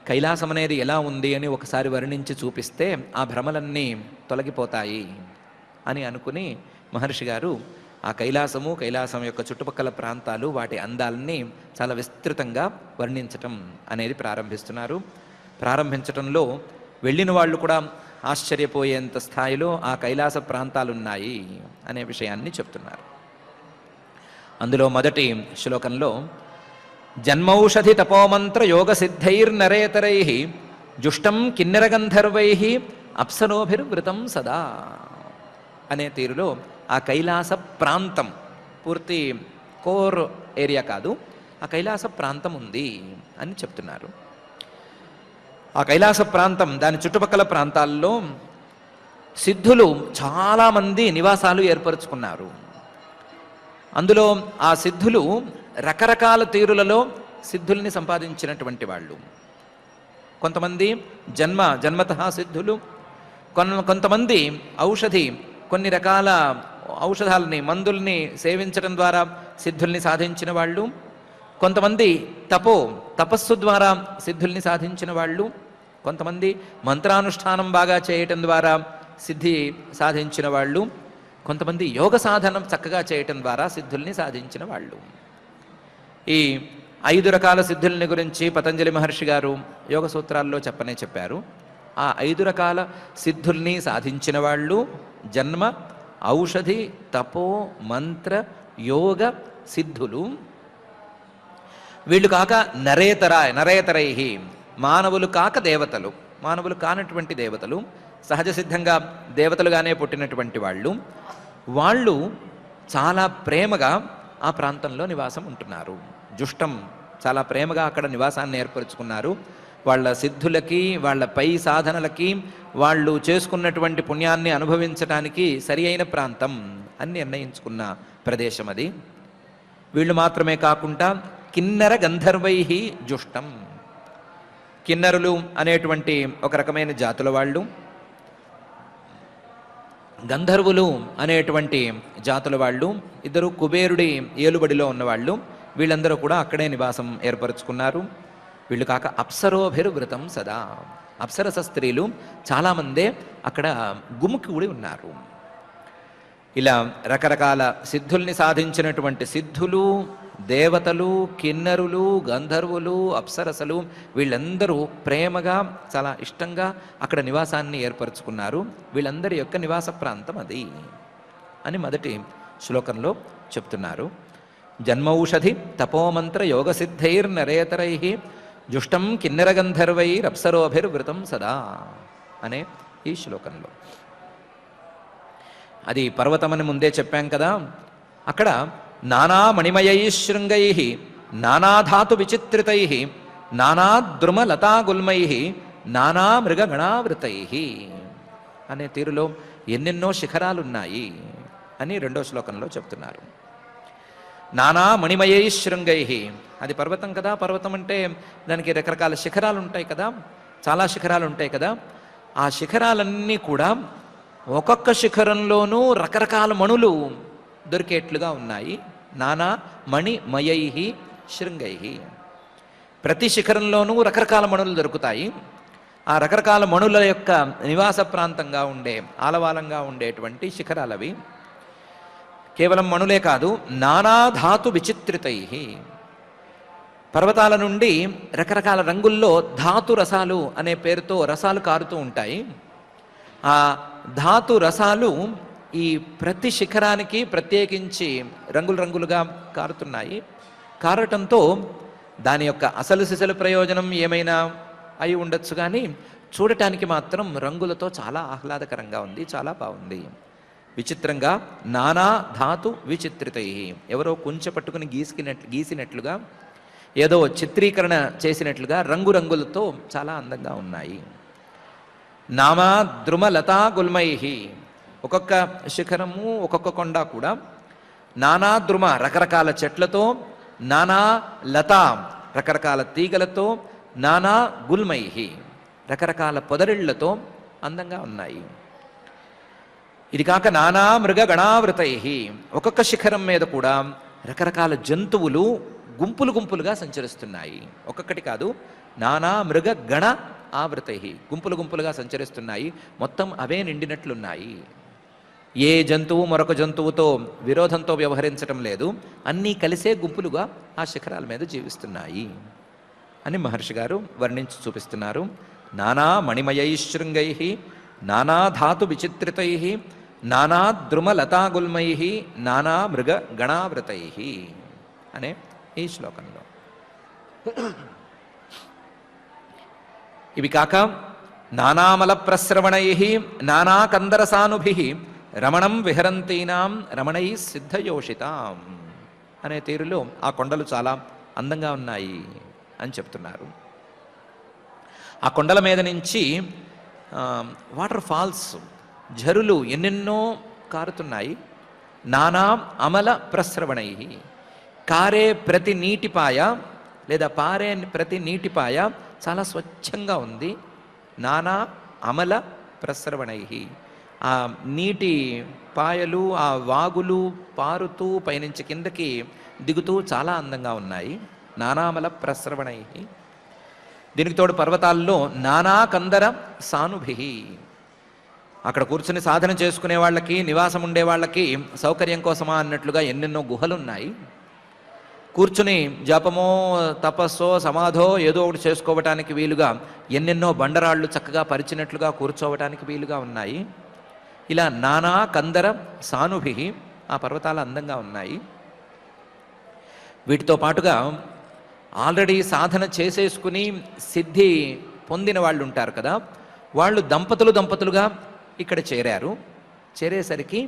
కైలాసం అనేది ఎలా ఉంది అని ఒకసారి వర్ణించి చూపిస్తే ఆ భ్రమలన్నీ తొలగిపోతాయి అని అనుకుని మహర్షి గారు ఆ కైలాసం యొక్క చుట్టుపక్కల ప్రాంతాలు, వాటి అందాలని చాలా విస్తృతంగా వర్ణించటం అనేది ప్రారంభిస్తున్నారు. ప్రారంభించటంలో వెళ్ళిన వాళ్ళు కూడా ఆశ్చర్యపోయేంత స్థాయిలో ఆ కైలాస ప్రాంతాలున్నాయి అనే విషయాన్ని చెప్తున్నారు. అందులో మొదటి శ్లోకంలో జన్మౌషధి తపోమంత్ర యోగ సిద్ధైర్నరేతరై జుష్టం కిన్నెరగంధర్వై అప్సరోభిర్వృతం సదా అనే తీరులో ఆ కైలాస ప్రాంతం, పూర్తి కోర్ ఏరియా కాదు, ఆ కైలాస ప్రాంతం ఉంది అని చెప్తున్నారు. ఆ కైలాస ప్రాంతం, దాని చుట్టుపక్కల ప్రాంతాల్లో సిద్ధులు చాలామంది నివాసాలు ఏర్పరచుకున్నారు. అందులో ఆ సిద్ధులు రకరకాల తీరులలో సిద్ధుల్ని సంపాదించినటువంటి వాళ్ళు. కొంతమంది జన్మతః సిద్ధులు, కొంతమంది కొన్ని రకాల ఔషధాలని మందుల్ని సేవించడం ద్వారా సిద్ధుల్ని సాధించిన వాళ్ళు, కొంతమంది తపస్సు ద్వారా సిద్ధుల్ని సాధించిన వాళ్ళు, కొంతమంది మంత్రానుష్ఠానం బాగా చేయటం ద్వారా సిద్ధి సాధించిన వాళ్ళు, కొంతమంది యోగ సాధనం చక్కగా చేయటం ద్వారా సిద్ధుల్ని సాధించిన వాళ్ళు. ఈ 5 రకాల సిద్ధుల్ని గురించి పతంజలి మహర్షి గారు యోగ సూత్రాల్లో చెప్పారు. ఆ 5 రకాల సిద్ధుల్ని సాధించిన వాళ్ళు జన్మ, ఔషధి, తపో, మంత్ర, యోగ సిద్ధులు. వీళ్ళు కాక నరేతరై మానవులు కాక దేవతలు, మానవులు కానటువంటి దేవతలు, సహజ సిద్ధంగా దేవతలుగానే పుట్టినటువంటి వాళ్ళు చాలా ప్రేమగా ఆ ప్రాంతంలో నివాసం ఉంటున్నారు. జుష్టం చాలా ప్రేమగా అక్కడ నివాసాన్ని ఏర్పరచుకున్నారు. వాళ్ళ సిద్ధులకి, వాళ్ళ పై సాధనలకి, వాళ్ళు చేసుకున్నటువంటి పుణ్యాన్ని అనుభవించడానికి సరి అయిన ప్రాంతం అని నిర్ణయించుకున్న ప్రదేశం అది. వీళ్ళు మాత్రమే కాకుండా కిన్నర గంధర్వై జుష్టం, కిన్నరులు అనేటువంటి ఒక రకమైన జాతుల వాళ్ళు, గంధర్వులు అనేటువంటి జాతుల వాళ్ళు, ఇద్దరు కుబేరుడి ఏలుబడిలో ఉన్నవాళ్ళు. వీళ్ళందరూ కూడా అక్కడే నివాసం ఏర్పరచుకున్నారు. వీళ్ళు కాక అప్సరోభిర్వృతం సదా, అప్సరస స్త్రీలు చాలామందే అక్కడ గుమికూడి ఉన్నారు. ఇలా రకరకాల సిద్ధుల్ని సాధించినటువంటి సిద్ధులు, దేవతలు, కిన్నరులు, గంధర్వులు, అప్సరసలు వీళ్ళందరూ ప్రేమగా చాలా ఇష్టంగా అక్కడ నివాసాన్ని ఏర్పరచుకున్నారు. వీళ్ళందరి యొక్క నివాస ప్రాంతం అది అని మొదటి శ్లోకంలో చెప్తున్నారు. జన్మౌషధి తపోమంత్ర యోగసిద్ధైర్నరేతరై జుష్టం కిన్నెరగంధర్వైరప్సరోభిర్వృతం సదా అనే ఈ శ్లోకంలో. అది పర్వతమని ముందే చెప్పాం కదా. అక్కడ నానా మణిమయై శృంగై నానాధాతు విచిత్రితై నానాద్రుమలతాగుల్మై నానా మృగగణావృతై అనే తీరులో ఎన్నెన్నో శిఖరాలున్నాయి అని 2వ శ్లోకంలో చెప్తున్నారు. నానా మణిమయై శృంగై, అది పర్వతం కదా. పర్వతం అంటే దానికి రకరకాల శిఖరాలు ఉంటాయి కదా, చాలా శిఖరాలు ఉంటాయి కదా. ఆ శిఖరాలన్నీ కూడా ఒక్కొక్క శిఖరంలోనూ రకరకాల మణులు దొరికేట్లుగా ఉన్నాయి. నానా మణిమయై శృంగై, ప్రతి శిఖరంలోనూ రకరకాల మణులు దొరుకుతాయి. ఆ రకరకాల మణుల యొక్క నివాస ప్రాంతంగా ఉండే, ఆలవాలంగా ఉండేటువంటి శిఖరాలవి. కేవలం మణులే కాదు, నానా ధాతు విచిత్రితై, పర్వతాల నుండి రకరకాల రంగుల్లో ధాతు రసాలు అనే పేరుతో రసాలు కారుతూ ఉంటాయి. ఆ ధాతు రసాలు ఈ ప్రతి శిఖరానికి ప్రత్యేకించి రంగులుగా కారుతున్నాయి. కారటంతో దాని యొక్క అసలు సిసలు ప్రయోజనం ఏమైనా అయి ఉండొచ్చు, కానీ చూడటానికి మాత్రం రంగులతో చాలా ఆహ్లాదకరంగా ఉంది, చాలా బాగుంది. విచిత్రంగా నానా ధాతు విచిత్రితై, ఎవరో కుంచె పట్టుకుని గీసినట్లుగా, ఏదో చిత్రీకరణ చేసినట్లుగా రంగులతో చాలా అందంగా ఉన్నాయి. నామా ద్రుమలతా గుల్మై, ఒక్కొక్క శిఖరము ఒక్కొక్క కొండ కూడా నానా ద్రుమ రకరకాల చెట్లతో, నానా లత రకరకాల తీగలతో, నానా గుల్మై రకరకాల పొదరిళ్లతో అందంగా ఉన్నాయి. ఇది కాక నానా మృగ గణావృతై, ఒక్కొక్క శిఖరం మీద కూడా రకరకాల జంతువులు గుంపులుగా సంచరిస్తున్నాయి. ఒక్కొక్కటి కాదు, నానా మృగ గణ ఆవృతై, గుంపులుగా సంచరిస్తున్నాయి. మొత్తం అవే నిండినట్లున్నాయి. ఏ జంతువు మరొక జంతువుతో విరోధంతో వ్యవహరించటం లేదు, అన్నీ కలిసే గుంపులుగా ఆ శిఖరాల మీద జీవిస్తున్నాయి అని మహర్షి గారు వర్ణించి చూపిస్తున్నారు. నానా మణిమయై శృంగై నానా ధాతు విచిత్రితై నానా ద్రుమలతాగుల్మై నానా మృగ గణావృతై అనే ఈ శ్లోకంలో. ఇవి కాక నానామల ప్రస్రవణై నానా కందరసానుభి రమణం విహరంతీనాం రమణై సిద్ధయోషితాం అనే తీరులో ఆ కొండలు చాలా అందంగా ఉన్నాయి అని చెప్తున్నారు. ఆ కొండల మీద నుంచి వాటర్ ఫాల్స్ ఝరులు ఎన్నెన్నో కారుతున్నాయి. నానా అమల ప్రస్రవణై, కారే ప్రతి నీటిపాయ లేదా పారే ప్రతి నీటిపాయ చాలా స్వచ్ఛంగా ఉంది. నానా అమల ప్రస్రవణై, ఆ నీటి పాయలు, ఆ వాగులు పారుతూ పైనుంచి కిందకి దిగుతూ చాలా అందంగా ఉన్నాయి. నానామల ప్రస్రవణై. దీనికి తోడు పర్వతాల్లో నానా కందర సానుభి, అక్కడ కూర్చుని సాధన చేసుకునే వాళ్ళకి, నివాసం ఉండే వాళ్ళకి సౌకర్యం కోసమా అన్నట్లుగా ఎన్నెన్నో గుహలున్నాయి. కూర్చుని జపమో తపస్సో సమాధో ఏదో ఒకటి చేసుకోవటానికి వీలుగా ఎన్నెన్నో బండరాళ్ళు చక్కగా పరిచినట్లుగా కూర్చోవటానికి వీలుగా ఉన్నాయి. ఇలా నానా కందర సానుభి, ఆ పర్వతాలు అందంగా ఉన్నాయి. వీటితో పాటుగా ఆల్రెడీ సాధన చేసేసుకుని సిద్ధి పొందిన వాళ్ళు ఉంటారు కదా, వాళ్ళు దంపతులుగా ఇక్కడ చేరారు. చేరేసరికి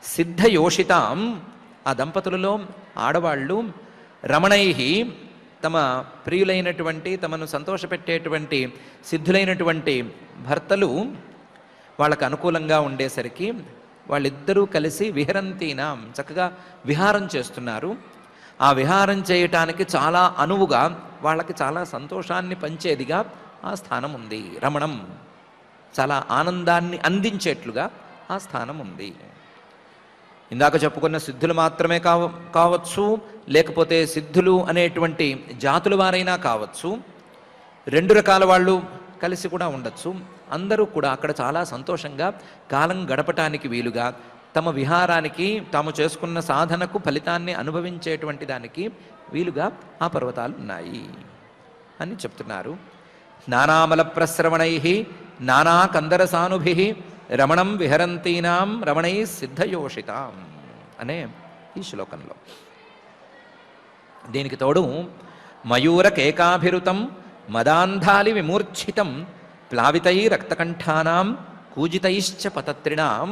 సిద్ధయోషితాం, ఆ దంపతులలో ఆడవాళ్ళు రమణై, తమ ప్రియులైనటువంటి తమను సంతోషపెట్టేటువంటి సిద్ధులైనటువంటి భర్తలు వాళ్ళకు అనుకూలంగా ఉండేసరికి వాళ్ళిద్దరూ కలిసి విహరంతీనాం, చక్కగా విహారం చేస్తున్నారు. ఆ విహారం చేయటానికి చాలా అనువుగా, వాళ్ళకి చాలా సంతోషాన్ని పంచేదిగా ఆ స్థానం ఉంది. రమణం, చాలా ఆనందాన్ని అందించేట్లుగా ఆ స్థానం ఉంది. ఇందాక చెప్పుకున్న సిద్ధులు మాత్రమే కావచ్చు, లేకపోతే సిద్ధులు అనేటువంటి జాతుల వారైనా కావచ్చు, రెండు రకాల వాళ్ళు కలిసి కూడా ఉండొచ్చు. అందరూ కూడా అక్కడ చాలా సంతోషంగా కాలం గడపటానికి వీలుగా, తమ విహారానికి, తాము చేసుకున్న సాధనకు ఫలితాన్ని అనుభవించేటువంటి దానికి వీలుగా ఆ పర్వతాలు ఉన్నాయి అని చెప్తున్నారు. నానామల ప్రస్రవణై నానా కందరసానుభి రమణం విహరంతీనాం రమణై సిద్ధయోషితాం అనే ఈ శ్లోకంలో. దీనికి తోడు మయూర కేకాభిరుతం మదాంధాలి విమూర్ఛితం ప్లావితై రక్తకంఠానాం కూజితైశ్చ పతత్రిణాం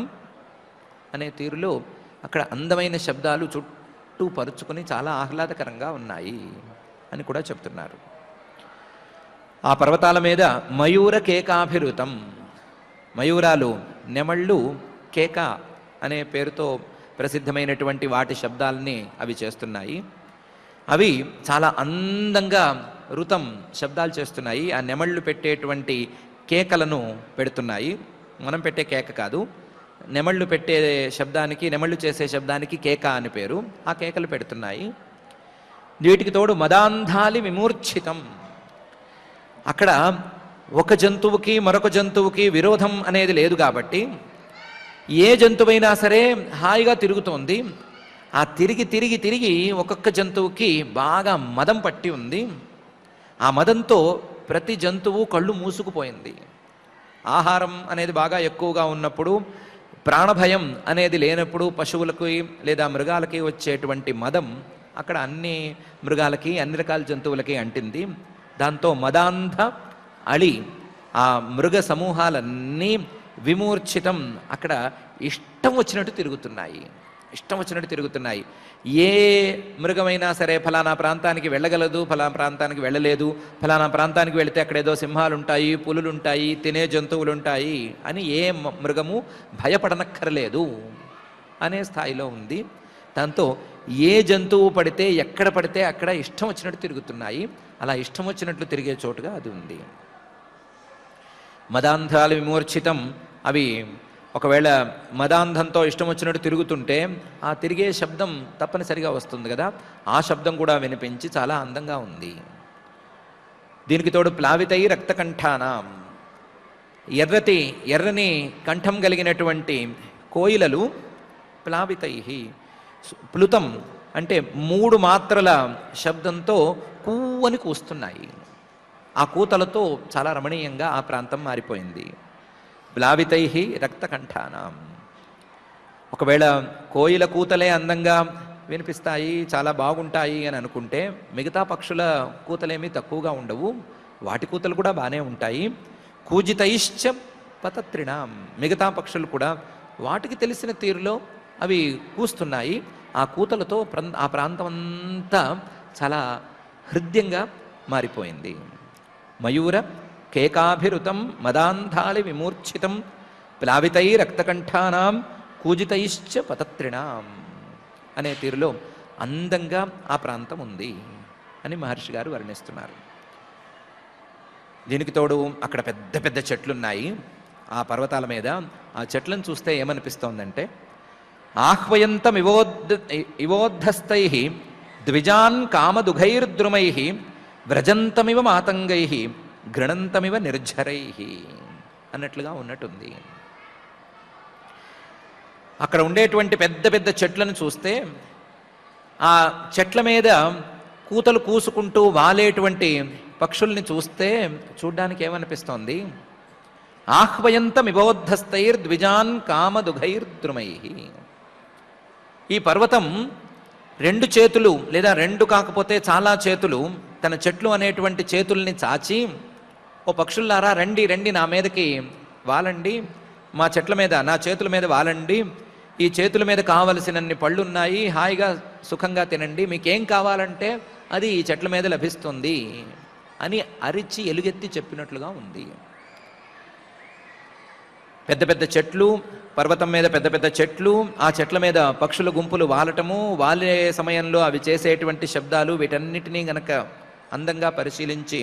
అనే తీరులో అక్కడ అందమైన శబ్దాలు చుట్టూ పరుచుకొని చాలా ఆహ్లాదకరంగా ఉన్నాయి అని కూడా చెప్తున్నారు. ఆ పర్వతాల మీద మయూర కేకాభిరుతం, మయూరాలు, నెమళ్ళు, కేక అనే పేరుతో ప్రసిద్ధమైనటువంటి వాటి శబ్దాలని అవి చేస్తున్నాయి. అవి చాలా అందంగా ఋతం శబ్దాలు చేస్తున్నాయి. ఆ నెమళ్ళు పెట్టేటువంటి కేకలను పెడుతున్నాయి. మనం పెట్టే కేక కాదు, నెమళ్ళు పెట్టే శబ్దానికి, నెమళ్ళు చేసే శబ్దానికి కేక అని పేరు. ఆ కేకలు పెడుతున్నాయి. వీటికి తోడు మదాంధాలి విమూర్ఛితం, అక్కడ ఒక జంతువుకి మరొక జంతువుకి విరోధం అనేది లేదు కాబట్టి ఏ జంతువైనా సరే హాయిగా తిరుగుతోంది. ఆ తిరిగి ఒక్కొక్క జంతువుకి బాగా మదం పట్టి ఉంది. ఆ మదంతో ప్రతి జంతువు కళ్ళు మూసుకుపోయింది. ఆహారం అనేది బాగా ఎక్కువగా ఉన్నప్పుడు, ప్రాణభయం అనేది లేనప్పుడు పశువులకి లేదా మృగాలకి వచ్చేటువంటి మదం అక్కడ అన్ని మృగాలకి, అన్ని రకాల జంతువులకి అంటింది. దాంతో మదాంధ అళి, ఆ మృగ సమూహాలన్నీ విమూర్ఛితం, అక్కడ ఇష్టం వచ్చినట్టు తిరుగుతున్నాయి. ఏ మృగమైనా సరే ఫలానా ప్రాంతానికి వెళ్ళగలదు, ఫలానా ప్రాంతానికి వెళ్ళలేదు, ఫలానా ప్రాంతానికి వెళితే అక్కడేదో సింహాలు ఉంటాయి, పులులు ఉంటాయి, తినే జంతువులు ఉంటాయి అని ఏ మృగము భయపడనక్కర్లేదు అనే స్థాయిలో ఉంది. దాంతో ఏ జంతువు పడితే ఎక్కడ పడితే అక్కడ ఇష్టం వచ్చినట్టు తిరుగుతున్నాయి. అలా ఇష్టం వచ్చినట్లు తిరిగే చోటుగా అది ఉంది. మదాంధాలు విమూర్ఛితం, అవి ఒకవేళ మదాంధంతో ఇష్టం వచ్చినట్టు తిరుగుతుంటే ఆ తిరిగే శబ్దం తప్పనిసరిగా వస్తుంది కదా, ఆ శబ్దం కూడా వినిపించి చాలా అందంగా ఉంది. దీనికి తోడు ప్లావితై రక్తకంఠానాం, ఎర్రని కంఠం కలిగినటువంటి కోయిలలు, ప్లావితై ప్లుతం అంటే 3 మాత్రల శబ్దంతో కూవని కూస్తున్నాయి. ఆ కూతలతో చాలా రమణీయంగా ఆ ప్రాంతం మారిపోయింది. ప్లావితై రక్తకంఠానాం. ఒకవేళ కోయిల కూతలే అందంగా వినిపిస్తాయి, చాలా బాగుంటాయి అని అనుకుంటే మిగతా పక్షుల కూతలేమీ తక్కువగా ఉండవు, వాటి కూతలు కూడా బాగానే ఉంటాయి. కూజితైశ్చ పతత్రిణాం, మిగతా పక్షులు కూడా వాటికి తెలిసిన తీరులో అవి కూస్తున్నాయి. ఆ కూతలతో ఆ ప్రాంతం అంతా చాలా హృద్యంగా మారిపోయింది. మయూర కేకాభిరుతం మదాంధాళి విమూర్ఛితం ప్లావితై రక్తకంఠానాం కూజితైశ్చ పతత్రిణాం అనే తీరులో అందంగా ఆ ప్రాంతం ఉంది అని మహర్షి గారు వర్ణిస్తున్నారు. దీనికి తోడు అక్కడ పెద్ద పెద్ద చెట్లున్నాయి ఆ పర్వతాల మీద. ఆ చెట్లను చూస్తే ఏమనిపిస్తోందంటే, ఆహ్వయంతం ఇవోద్ధస్థై ద్విజాన్ కామదుఘైర్ద్రుమై వ్రజంతమివ మాతంగై గృణంతమివ నిర్ఝరై అన్నట్లుగా ఉన్నట్టుంది. అక్కడ ఉండేటువంటి పెద్ద పెద్ద చెట్లను చూస్తే ఆ చెట్ల మీద కూతలు కూసుకుంటూ వాలేటువంటి పక్షుల్ని చూస్తే చూడ్డానికి ఏమనిపిస్తోంది, ఆహ్వయంతం ఇవోద్ధస్థైర్ద్విజాన్ కామదుఘైర్ద్రుమై. ఈ పర్వతం 2 చేతులు లేదా 2 కాకపోతే చాలా చేతులు తన చెట్లు అనేటువంటి చేతుల్ని చాచి, ఓ పక్షుల్లారా రండి రండి నా మీదకి వాలండి, మా చెట్ల మీద నా చేతుల మీద వాలండి, ఈ చేతుల మీద కావలసినన్ని పళ్ళున్నాయి, హాయిగా సుఖంగా తినండి, మీకేం కావాలంటే అది ఈ చెట్ల మీద లభిస్తుంది అని అరిచి ఎలుగెత్తి చెప్పినట్లుగా ఉంది. పెద్ద పెద్ద చెట్లు, పర్వతం మీద పెద్ద పెద్ద చెట్లు, ఆ చెట్ల మీద పక్షుల గుంపులు వాలటము, వాలే సమయంలో అవి చేసేటువంటి శబ్దాలు, వీటన్నిటినీ గనక అందంగా పరిశీలించి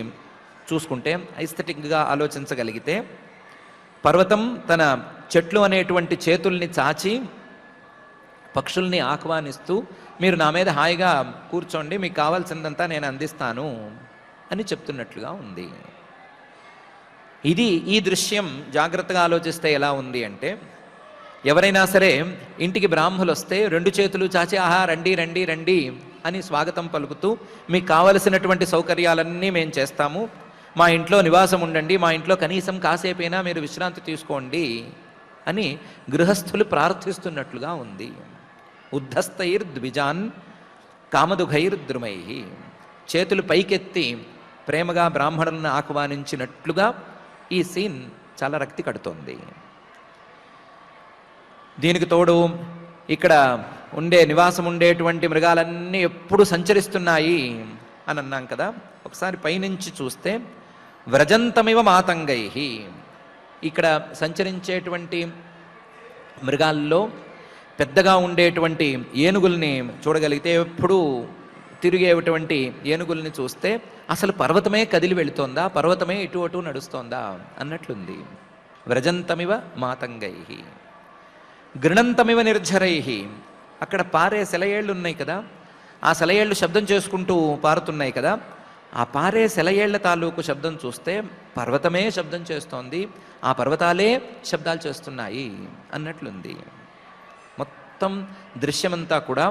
చూసుకుంటే, ఐస్థెటిక్గా ఆలోచించగలిగితే, పర్వతం తన చెట్లు అనేటువంటి చేతుల్ని చాచి పక్షుల్ని ఆహ్వానిస్తూ, మీరు నా మీద హాయిగా కూర్చోండి, మీకు కావాల్సిందంతా నేను అందిస్తాను అని చెప్తున్నట్లుగా ఉంది. ఈ దృశ్యం జాగ్రత్తగా ఆలోచిస్తే ఎలా ఉంది అంటే, ఎవరైనా సరే ఇంటికి బ్రాహ్మలు వస్తే 2 చేతులు చాచి ఆహా రండి రండి రండి అని స్వాగతం పలుకుతూ, మీకు కావలసినటువంటి సౌకర్యాలన్నీ మేము చేస్తాము, మా ఇంట్లో నివాసం ఉండండి, మా ఇంట్లో కనీసం కాసేపైనా మీరు విశ్రాంతి తీసుకోండి అని గృహస్థులు ప్రార్థిస్తున్నట్లుగా ఉంది. ఉద్ధస్థైర్ద్విజాన్ కామదుఘైర్ద్రుమై, చేతులు పైకెత్తి ప్రేమగా బ్రాహ్మణులను ఆహ్వానించినట్లుగా ఈ సీన్ చాలా రక్తి కడుతోంది. దీనికి తోడు ఇక్కడ నివాసం ఉండేటువంటి మృగాలన్నీ ఎప్పుడు సంచరిస్తున్నాయి అని అన్నాం కదా. ఒకసారి పైనుంచి చూస్తే వ్రజంతమివ మాతంగై, ఇక్కడ సంచరించేటువంటి మృగాల్లో పెద్దగా ఉండేటువంటి ఏనుగుల్ని చూడగలిగితే, ఎప్పుడూ తిరిగేటువంటి ఏనుగుల్ని చూస్తే అసలు పర్వతమే కదిలి వెళుతోందా, పర్వతమే ఇటు అటు నడుస్తోందా అన్నట్లుంది. వ్రజంతమివ మాతంగై గృణంతమివ నిర్ఝరై, అక్కడ పారే సెలయేళ్ళు ఉన్నాయి కదా, ఆ సెలయేళ్ళు శబ్దం చేసుకుంటూ పారుతున్నాయి కదా, ఆ పారే సెలయేళ్ల తాలూకు శబ్దం చూస్తే పర్వతమే శబ్దం చేస్తోంది, ఆ పర్వతాలే శబ్దాలు చేస్తున్నాయి అన్నట్లుంది. మొత్తం దృశ్యమంతా కూడా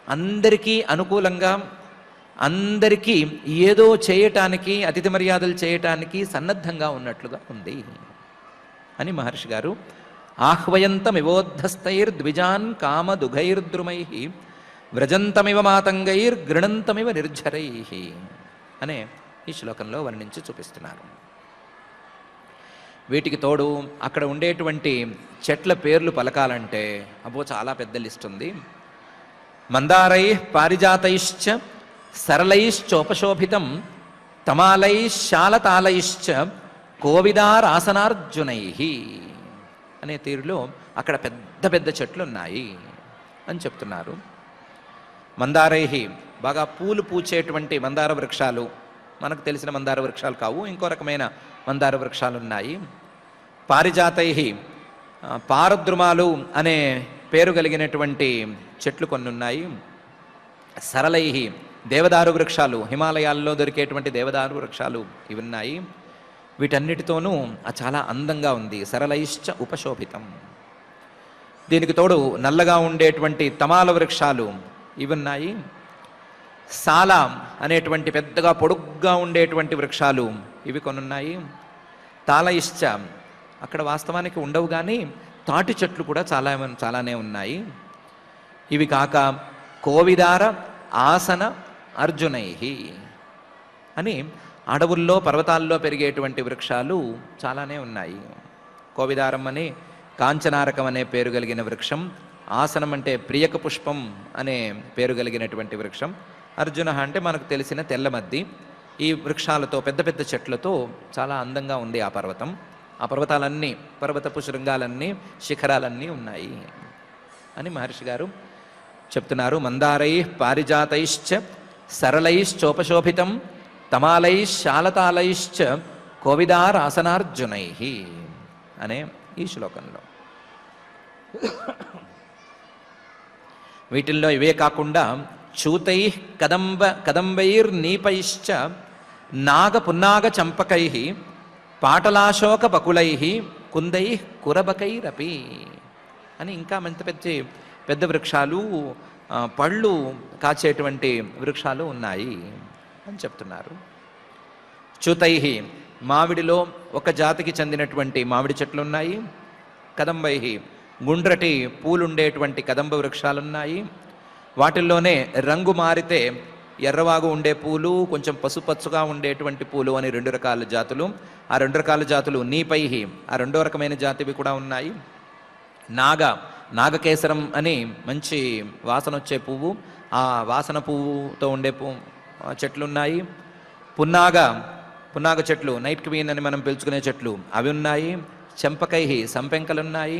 అందరికీ అనుకూలంగా, అందరికీ ఏదో చేయటానికి, అతిథి మర్యాదలు చేయటానికి సన్నద్ధంగా ఉన్నట్లుగా ఉంది అని మహర్షి గారు ఆహ్వయంతమివోద్ధస్థైర్ద్విజాన్ కామదుఘైర్ద్రుమై వ్రజంతమివ మాతంగైర్గృణంతమివ నిర్ఝరై అనే ఈ శ్లోకంలో వర్ణించి చూపిస్తున్నారు. వీటికి తోడు అక్కడ ఉండేటువంటి చెట్ల పేర్లు పలకాలంటే అబ్బో చాలా పెద్ద లిస్ట్ ఉంది. మందారై పారిజాతైశ్చ సరళైశ్చోపశోభితం తమాలైశ్శాలతాలైశ్చ కోవిదారాసనార్జునై అనే తీరులో అక్కడ పెద్ద పెద్ద చెట్లు ఉన్నాయి అని చెప్తున్నారు. మందారై బాగా పూలు పూచేటువంటి మందార వృక్షాలు, మనకు తెలిసిన మందార వృక్షాలు కావు, ఇంకో రకమైన మందార వృక్షాలు ఉన్నాయి. పారిజాతై పారద్రుమాలు అనే పేరు కలిగినటువంటి చెట్లు కొన్ని ఉన్నాయి. సరళై దేవదారు వృక్షాలు, హిమాలయాల్లో దొరికేటువంటి దేవదారు వృక్షాలు ఇవి ఉన్నాయి. వీటన్నిటితోనూ చాలా అందంగా ఉంది. సరళైశ్చ ఉపశోభితం. దీనికి తోడు నల్లగా ఉండేటువంటి తమాల వృక్షాలు ఇవి ఉన్నాయి. సాల అనేటువంటి పెద్దగా పొడుగ్గా ఉండేటువంటి వృక్షాలు ఇవి కొనున్నాయి. తాళయిశ్చ అక్కడ వాస్తవానికి ఉండవు కానీ తాటి చెట్లు కూడా చాలానే ఉన్నాయి. ఇవి కాక కోవిదార ఆసన అర్జునై అని అడవుల్లో పర్వతాల్లో పెరిగేటువంటి వృక్షాలు చాలానే ఉన్నాయి. కోవిదారం అని కాంచనారకం అనే పేరు కలిగిన వృక్షం, ఆసనం అంటే ప్రియక పుష్పం అనే పేరు కలిగినటువంటి వృక్షం, అర్జున అంటే మనకు తెలిసిన తెల్లమద్ది. ఈ వృక్షాలతో పెద్ద పెద్ద చెట్లతో చాలా అందంగా ఉంది ఆ పర్వతం. ఆ పర్వతాలన్నీ, పర్వతపు శృంగాలన్నీ, శిఖరాలన్నీ ఉన్నాయి అని మహర్షి గారు చెప్తున్నారు. మందారై పారిజాతైశ్చ సరళైశ్చోపశోభితం తమాలైశ్శాలతాలైశ్చ కోవిదారాసనార్జునై అనే ఈ శ్లోకంలో. వీటిల్లో ఇవే కాకుండా చూతై కదంబైర్నీపైశ్చ నాగపున్నాగ చంపకై పాటలాశోక బకులై కుందై కురబకైరపి అని ఇంకా పెద్ద వృక్షాలు, పళ్ళు కాచేటువంటి వృక్షాలు ఉన్నాయి అని చెప్తున్నారు. చూతై మామిడిలో ఒక జాతికి చెందినటువంటి మామిడి చెట్లు ఉన్నాయి. కదంబై గుండ్రటి పూలుండేటువంటి కదంబ వృక్షాలున్నాయి. వాటిల్లోనే రంగు మారితే ఎర్రవాగు ఉండే పూలు, కొంచెం పసుపచ్చుగా ఉండేటువంటి పూలు అని 2 రకాల జాతులు. ఆ 2 రకాల జాతులు నీపై, ఆ 2వ రకమైన జాతివి కూడా ఉన్నాయి. నాగకేసరం అని మంచి వాసన వచ్చే పువ్వు, ఆ వాసన పువ్వుతో ఉండే చెట్లున్నాయి. పున్నాగ చెట్లు, నైట్ క్వీన్ అని మనం పిలుచుకునే చెట్లు అవి ఉన్నాయి. చెంపకై సంపెంకలున్నాయి.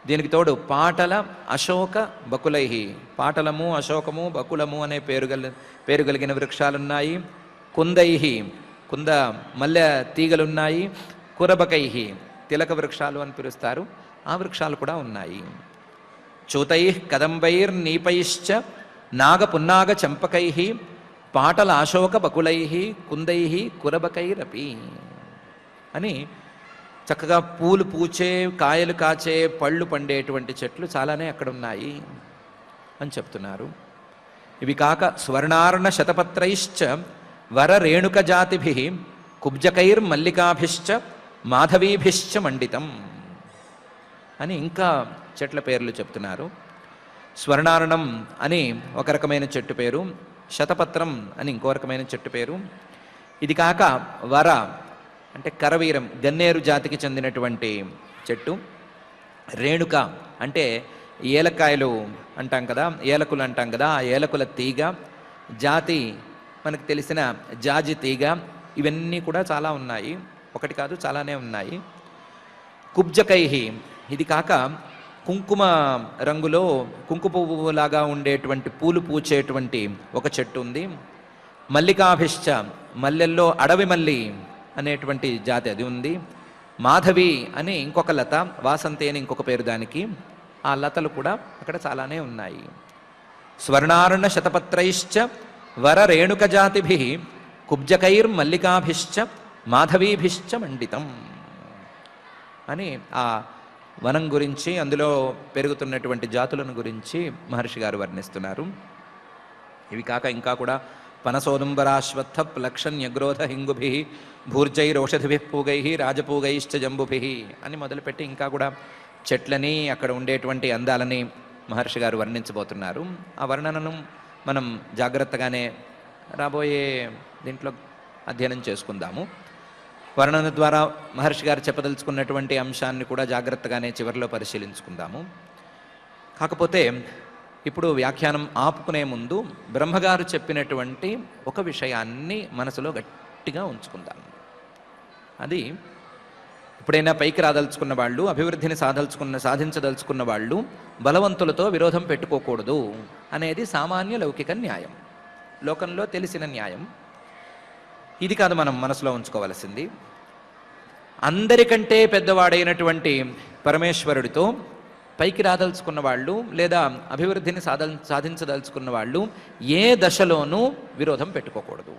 దీనికి తోడు పాటల అశోక బకులై, పాటలము అశోకము బకులము అనే పేరు కలిగిన వృక్షాలున్నాయి. కుంద మల్లె తీగలున్నాయి. కురబకై తిలక వృక్షాలు అని పిలుస్తారు, ఆ వృక్షాలు కూడా ఉన్నాయి. చూతై కదంబైర్నీపైశ్చ నాగపున్నాగ చంపకై పాటల అశోక బకులై కుందై కురబకైరపి అని చక్కగా పూలు పూచే, కాయలు కాచే, పళ్ళు పండేటువంటి చెట్లు చాలానే అక్కడ ఉన్నాయి అని చెప్తున్నారు. ఇవి కాక స్వర్ణార్ణ శతపత్రైశ్చ వర రేణుక జాతిభి కుబ్జకైర్మల్లికాభిశ్చ మాధవీభిశ్చ మండితం అని ఇంకా చెట్ల పేర్లు చెప్తున్నారు. స్వర్ణార్ణం అని ఒక రకమైన చెట్టు పేరు, శతపత్రం అని ఇంకో రకమైన చెట్టు పేరు. ఇది కాక వర అంటే కరవీరం, గన్నేరు జాతికి చెందినటువంటి చెట్టు. రేణుక అంటే ఏలకాయలు అంటాం కదా, ఏలకులు అంటాం కదా, ఆ ఏలకుల తీగ. జాతి మనకు తెలిసిన జాజి తీగ. ఇవన్నీ కూడా చాలా ఉన్నాయి, ఒకటి కాదు చాలానే ఉన్నాయి. కుబ్జకై, ఇది కాక కుంకుమ రంగులో కుంకుమ పువ్వులాగా ఉండేటువంటి పూలు పూచేటువంటి ఒక చెట్టు ఉంది. మల్లికాభిశ్చ, మల్లెల్లో అడవి మల్లి అనేటువంటి జాతి అది ఉంది. మాధవి అని ఇంకొక లత, వాసంతి అని ఇంకొక పేరు దానికి. ఆ లతలు కూడా అక్కడ చాలానే ఉన్నాయి. స్వర్ణార్ణ శతపత్రైశ్చ వర రేణుక జాతిభి కుబ్జకైర్మల్లికాభిశ్చ మాధవీభిశ్చ మండితం అని ఆ వనం గురించి, అందులో పెరుగుతున్నటువంటి జాతులను గురించి మహర్షి గారు వర్ణిస్తున్నారు. ఇవి కాక ఇంకా కూడా పనసోదుంబరాశ్వత్థ ప్లక్షణ్యగ్రోధ హింగుభి భూర్జైరౌషధిభి పూగై రాజపూగైశ్చ జంబుభి అని మొదలుపెట్టి ఇంకా కూడా చెట్లని, అక్కడ ఉండేటువంటి అందాలని మహర్షి గారు వర్ణించబోతున్నారు. ఆ వర్ణనను మనం జాగ్రత్తగానే రాబోయే దీంట్లో అధ్యయనం చేసుకుందాము. వర్ణన ద్వారా మహర్షి గారు చెప్పదలుచుకున్నటువంటి అంశాన్ని కూడా జాగ్రత్తగానే చివరిలో పరిశీలించుకుందాము. కాకపోతే ఇప్పుడు వ్యాఖ్యానం ఆపుకునే ముందు బ్రహ్మగారు చెప్పినటువంటి ఒక విషయాన్ని మనసులో గట్టిగా ఉంచుకుందాం. అది ఎప్పుడైనా పైకి రాదలుచుకున్న వాళ్ళు, అభివృద్ధిని సాధించదలుచుకున్న వాళ్ళు బలవంతులతో విరోధం పెట్టుకోకూడదు అనేది సామాన్య లౌకిక న్యాయం, లోకంలో తెలిసిన న్యాయం. ఇది కాదు మనం మనసులో ఉంచుకోవలసింది. అందరికంటే పెద్దవాడైనటువంటి పరమేశ్వరుడితో పైకి రాదలుచుకున్న వాళ్ళు లేదా అభివృద్ధిని సాధించదలుచుకున్న వాళ్ళు ఏ దశలోనూ విరోధం పెట్టుకోకూడదు.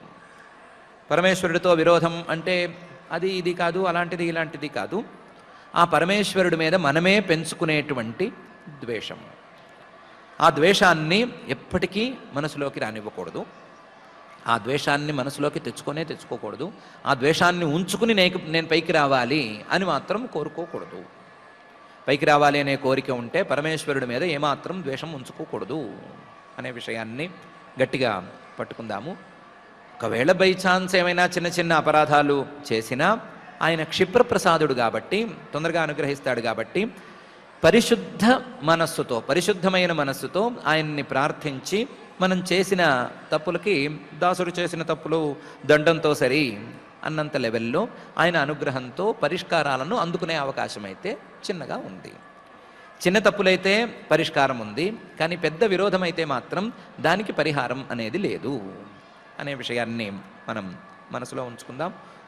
పరమేశ్వరుడితో విరోధం అంటే అది ఇది కాదు, అలాంటిది ఇలాంటిది కాదు. ఆ పరమేశ్వరుడి మీద మనమే పెంచుకునేటువంటి ద్వేషం, ఆ ద్వేషాన్ని ఎప్పటికీ మనసులోకి రానివ్వకూడదు. ఆ ద్వేషాన్ని మనసులోకి తెచ్చుకోకూడదు. ఆ ద్వేషాన్ని ఉంచుకుని నేను పైకి రావాలి అని మాత్రం కోరుకోకూడదు. పైకి రావాలి అనే కోరిక ఉంటే పరమేశ్వరుడి మీద ఏమాత్రం ద్వేషం ఉంచుకోకూడదు అనే విషయాన్ని గట్టిగా పట్టుకుందాము. ఒకవేళ బై ఛాన్స్ ఏమైనా చిన్న చిన్న అపరాధాలు చేసినా ఆయన క్షిప్రప్రసాదుడు కాబట్టి తొందరగా అనుగ్రహిస్తాడు కాబట్టి పరిశుద్ధమైన మనస్సుతో ఆయన్ని ప్రార్థించి మనం చేసిన తప్పులకి దాసుడు చేసిన తప్పులు దండంతో సరి అన్నంత లెవెల్లో ఆయన అనుగ్రహంతో పరిష్కారాలను అందుకునే అవకాశం అయితే చిన్నగా ఉంది. చిన్న తప్పులైతే పరిష్కారం ఉంది, కానీ పెద్ద విరోధం అయితే మాత్రం దానికి పరిహారం అనేది లేదు అనే విషయాన్ని మనం మనసులో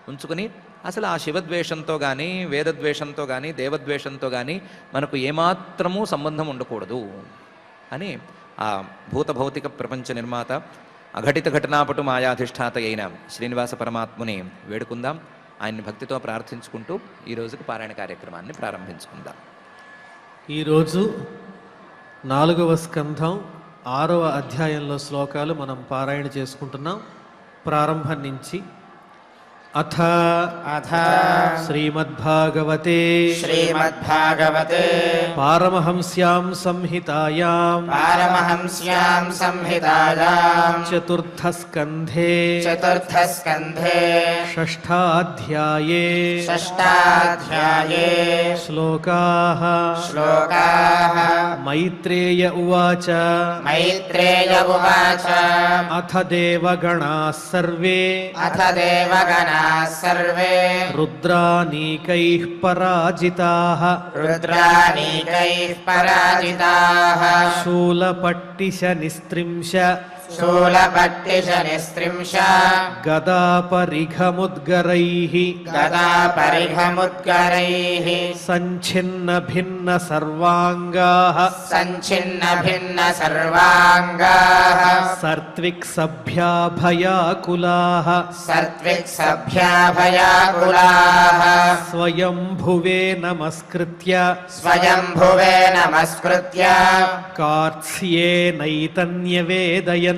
ఉంచుకుని అసలు ఆ శివద్వేషంతో కానీ వేదద్వేషంతో కానీ దేవద్వేషంతో కానీ మనకు ఏమాత్రమూ సంబంధం ఉండకూడదు అని ఆ భూత భౌతిక ప్రపంచ నిర్మాత అఘటిత ఘటనాపటు మాయాధిష్ఠాత అయిన శ్రీనివాస పరమాత్ముని వేడుకుందాం. ఆయన్ని భక్తితో ప్రార్థించుకుంటూ ఈ రోజుకు పారాయణ కార్యక్రమాన్ని ప్రారంభించుకుందాం. ఈరోజు 4వ స్కంధం 6వ అధ్యాయంలో శ్లోకాలు మనం పారాయణ చేసుకుంటున్నాం. ప్రారంభం నుంచి అథ శ్రీమద్భాగవతే పారమహంస్యాం సంహితాయాం చతుర్థ స్కంధే షష్ఠాధ్యాయే శ్లోకాః మైత్రేయ ఉవాచ అథ దేవగణాః సర్వే రుద్రానీకైః పరాజితాః శూలపట్టిశ నిస్త్రింశ గదాపరిఘముద్గరైః సంఛిన్న భిన్న సర్వాంగాః సర్త్విక్ సభ్యాభయాకులాః స్వయంభువే నమస్కృత్య కార్త్స్యేనైతన్యవేదయన్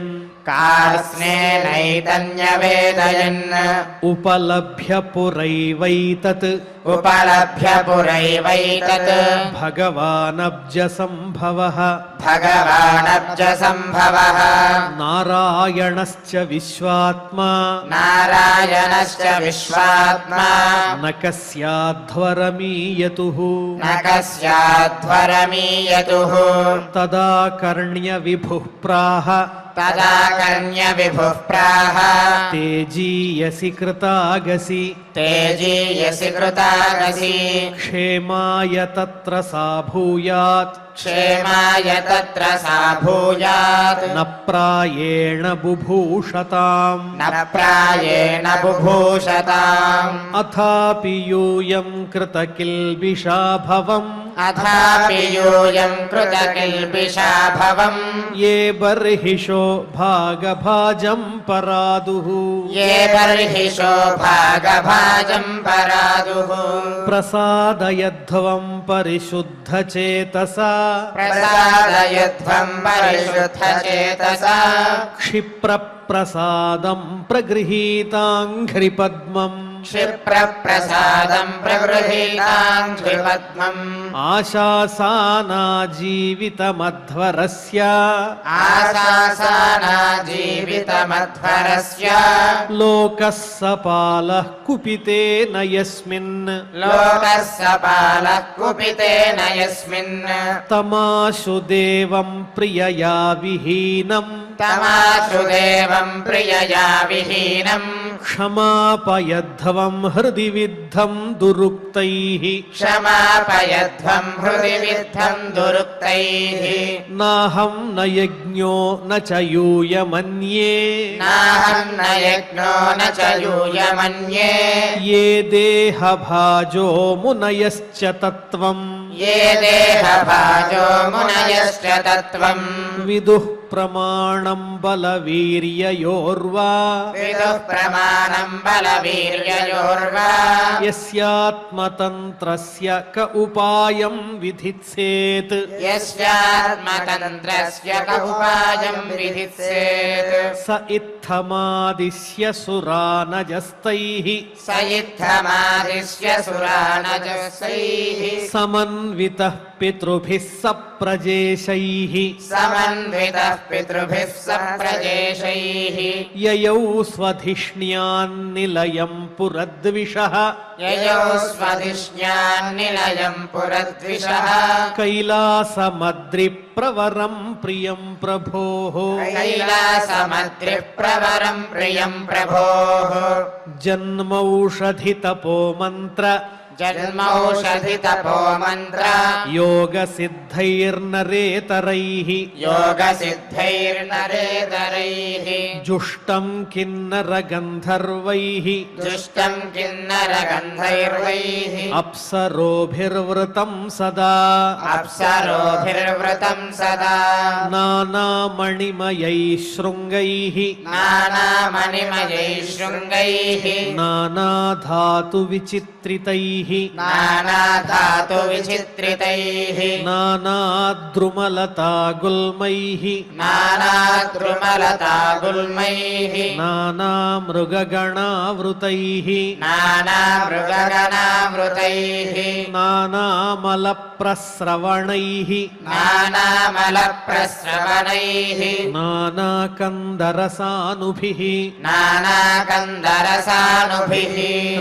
ఉపలభ్య పురైవైతత్ భగవానబ్జ సంభవః నారాయణశ్చ విశ్వాత్మా నకస్యాధ్వరమీయతుః తదా కర్ణ్య విభుః ప్రాహ తేజీయసి కృతాగసి క్షేమాయ తత్ర సా భూయాత్ న ప్రాయేణ బుభూషతాం అథాపి యూయం కృతకిల్బిషాభవం ఏ బర్హిషో భాగభాజం పరాదుః ప్రసాదయధ్వం పరిశుద్ధచేతసా క్షిప్రప్రసాదం ప్రగృహీతాంఘ్రిపద్మం ఆశాసానా జీవితమధ్వరస్య లోకः సపాలః కుపితేన యస్మిన్ తమాశు దేవం ప్రియయా విహీనం క్షమాపయధ్వం హృది విద్ధం దురుక్తైః నాహం న యజ్ఞో న చ యూయమన్యే ఏ దేహభాజో మునయశ్చ తత్వం విదుః ప్రమాణం బలవీర్యయోర్వా యస్యాత్మతంత్రస్య క ఉపాయం విధిత్సేత్ స ఇత్తమాదిశ్య సురానజస్తైః సమన్వితః పితృభిः సప్రజేశైః समन्वितः पितृभिः सप्रजेशैः యయౌ స్వధిష్ణ్యాన్నిలయం పురద్విషः ययौ स्वधिष्ण्यान्निलयम् पुरद्विषः కైలాసమద్రిప్రవరం ప్రియం ప్రభోః कैलासमद्रिप्रवरम् प्रियम् प्रभोः జన్మౌషధితపో మంత్ర जन्मौषधितपो मन्त्र యోగసిద్ధైర్నరేతరైః योगसिद्धैर्नरेतरैः జుష్టం కిన్నరగంధర్వైః दुष्टम् किन्नरगन्धैर्वैः అప్సరోభిర్వృతం సదా अप्सरोभिर्वृतम् सदा నానామణిమయైః శృంగైః नानामणिमयैः शृङ्गैः నానాధాతు విచిత్రితైః नानाधातुविचित्रितैः నానాద్రుమలతాగుల్మైః नानाद्रुमलतागुल्मैः నానామృగగణావృతైః नानामृगगणावृतैः నానామలప్రస్రవణైః नानामलप्रस्रवणैः నానాకందరసానుభిః नानाकन्दरसानुभिः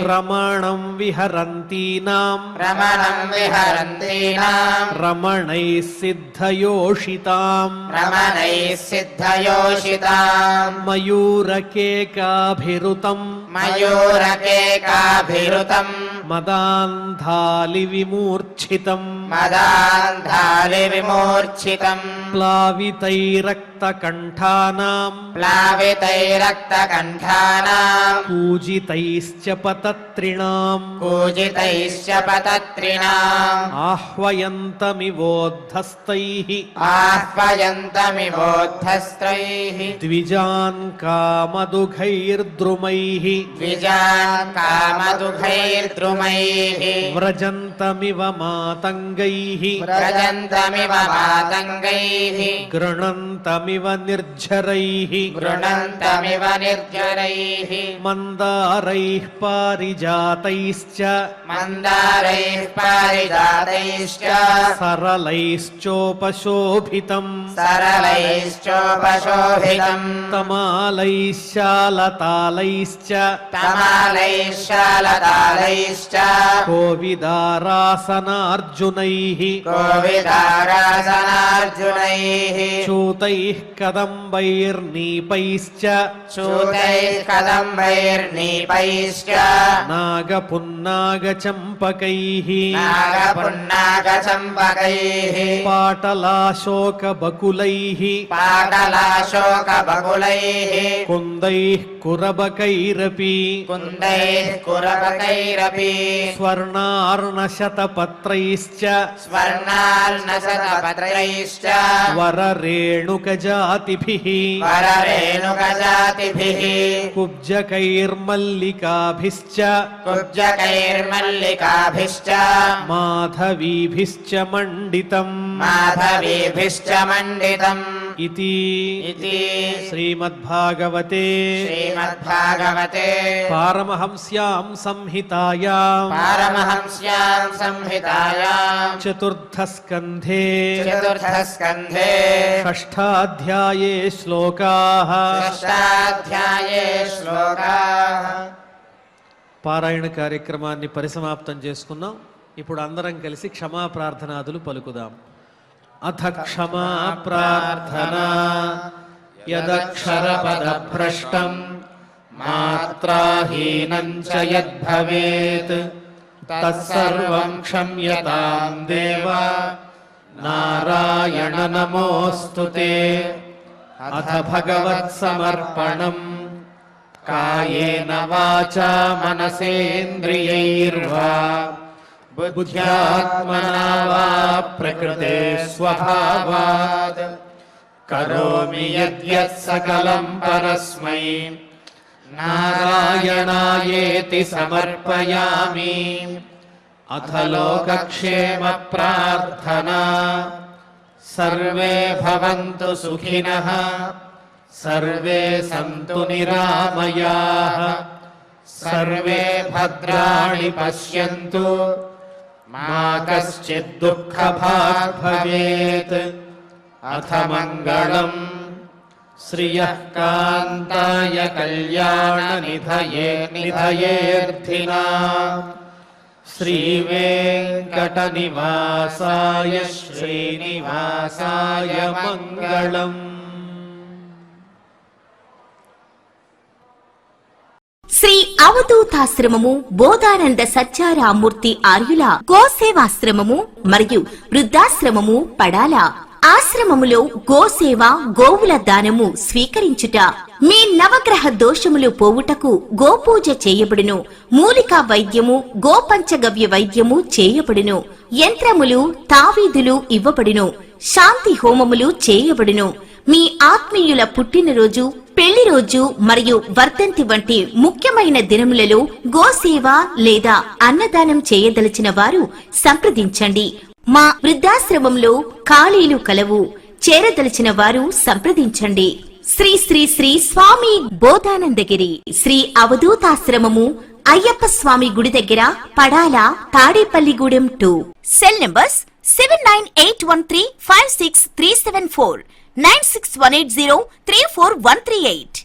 రమణం విహరంతీనాం रमणम् विहरन्तीनाम् రమణైః సిద్ధయోషితాం रमणैः सिद्धयोषिताम् మయూరకేకాభిరుతం मयूरकेकाभिरुतम् మదాంధాలి విమూర్ఛితం मदान्धालिविमूर्च्छितम् ప్లావితైరక్తకంఠానాం प्लावितैरक्तकण्ठानाम् పూజితైశ్చ పతత్రిణాం पूजितैश्च पतत्रिणाम् ఆహ్వయంతమివోద్ధస్తైః आह्वयन्तमिवोद्धस्त्रैः ద్విజాన్ కామదుఘైర్ద్రుమైః द्विजान् कामदुघैर्द्रुमैः వ్రజంతమివ మాతంగైః व्रजन्तमिव मातङ्गैः గృణంతమివ నిర్ఝరైః गृणन्तमिव निर्जरैः మందారైః పారిజాతైశ్చ मन्दारैः पारिजातैश्च సరళైశ్చోపశోభితం सरलैश्चोपशोभितम् తమాలైః శాలతాలైశ్చ तमालैः शालतालैश्च కోవిదారాసనార్జునైః कोविदारासनार्जुनैः చూతైః కదంబైర్నీపైశ్చ शूतैः कदम्बैर्नीपैश्च నాగపున్నాగచంపకైః नागपुन्नागचम्पकैः పాటలాశోకబకులైః पाटलाशोकबकुलैः కుందైః కురబకైరపి कुन्दैः कुरपकैरपि స్వర్ణార్ణశతపత్రైశ్చ स्वर्णार्णशतपत्रैश्च వరరేణుకజాతిభిః वररेणुकजातिभिः కుబ్జకైర్మల్లికాభిశ్చ कुब्जकैर्मल्लिकाभिश्च మాధవీభిశ్చ మండితం माधवीभिश्च मण्डितम् इति इति శ్రీమద్భాగవతే श्रीमद्भागवते పారమహంస్యాం సంహితాయాం पारमहंस्याम् संहितायाम् చతుర్థస్కంధే चतुर्थस्कन्धे షష్ఠాధ్యాయే శ్లోకాః षष्ठाध्याये श्लोकाः పారాయణ కార్యక్రమాన్ని పరిసమాప్తం చేసుకున్నాం. ఇప్పుడు అందరం కలిసి క్షమా ప్రార్థనాదులు పలుకుదాం. అథ క్షమా ప్రార్థనా యదక్షరపదభ్రష్టం మాత్రాహీనం చ యద్భవేత్ తత్సర్వం క్షమ్యతాం దేవా నారాయణ నమోస్తుతే. అథ భగవత్సమర్పణం కాయేన వాచా మనసేంద్రియైర్వా బుద్ధ్యాత్మనా వా ప్రకృతే స్వభావాత్ కరోమి యద్యత్ సకలం పరస్మై నారాయణాయేతి సమర్పయామి. అథ లోకక్షేమ ప్రార్థనా సర్వే భవంతు సుఖినః సర్వే సంతు నిరామయాః సర్వే భద్రాణి పశ్యంతు మా కశ్చిద్ దుఃఖభాగ్ భవేత్. అథ మంగళం శ్రియః కాంతాయ కళ్యాణ నిధయేర్థినాం శ్రీవేంకటనివాసాయ శ్రీనివాసాయ మంగళం. శ్రీ అవధూతాశ్రమము బోధానంద సత్యారామూర్తి ఆర్యుల గోసేవాశ్రమము మరియు వృద్ధాశ్రమము పడాల. ఆశ్రమములో గోసేవ గోవుల దానము స్వీకరించుట, మీ నవగ్రహ దోషములు పోవుటకు గోపూజ చేయబడును. మూలికా వైద్యము గోపంచగవ్య వైద్యము చేయబడును. యంత్రములు తావీదులు ఇవ్వబడును. శాంతి హోమములు చేయబడును. మీ ఆత్మీయుల పుట్టినరోజు, పెళ్లి రోజు మరియు వర్ధంతి వంటి ముఖ్యమైన దినములలో గోసేవ లేదా అన్నదానం చేయదలిచిన వారు సంప్రదించండి. మా వృద్ధాశ్రమంలో ఖాళీలు కలవు. చేరదలిచిన వారు సంప్రదించండి. శ్రీ శ్రీ శ్రీ స్వామి బోధానందగిరి శ్రీ అవధూతాశ్రమము అయ్యప్ప స్వామి గుడి దగ్గర పడాల, తాడేపల్లిగూడెం 2. Cell numbers 7981356374, 9618034 138.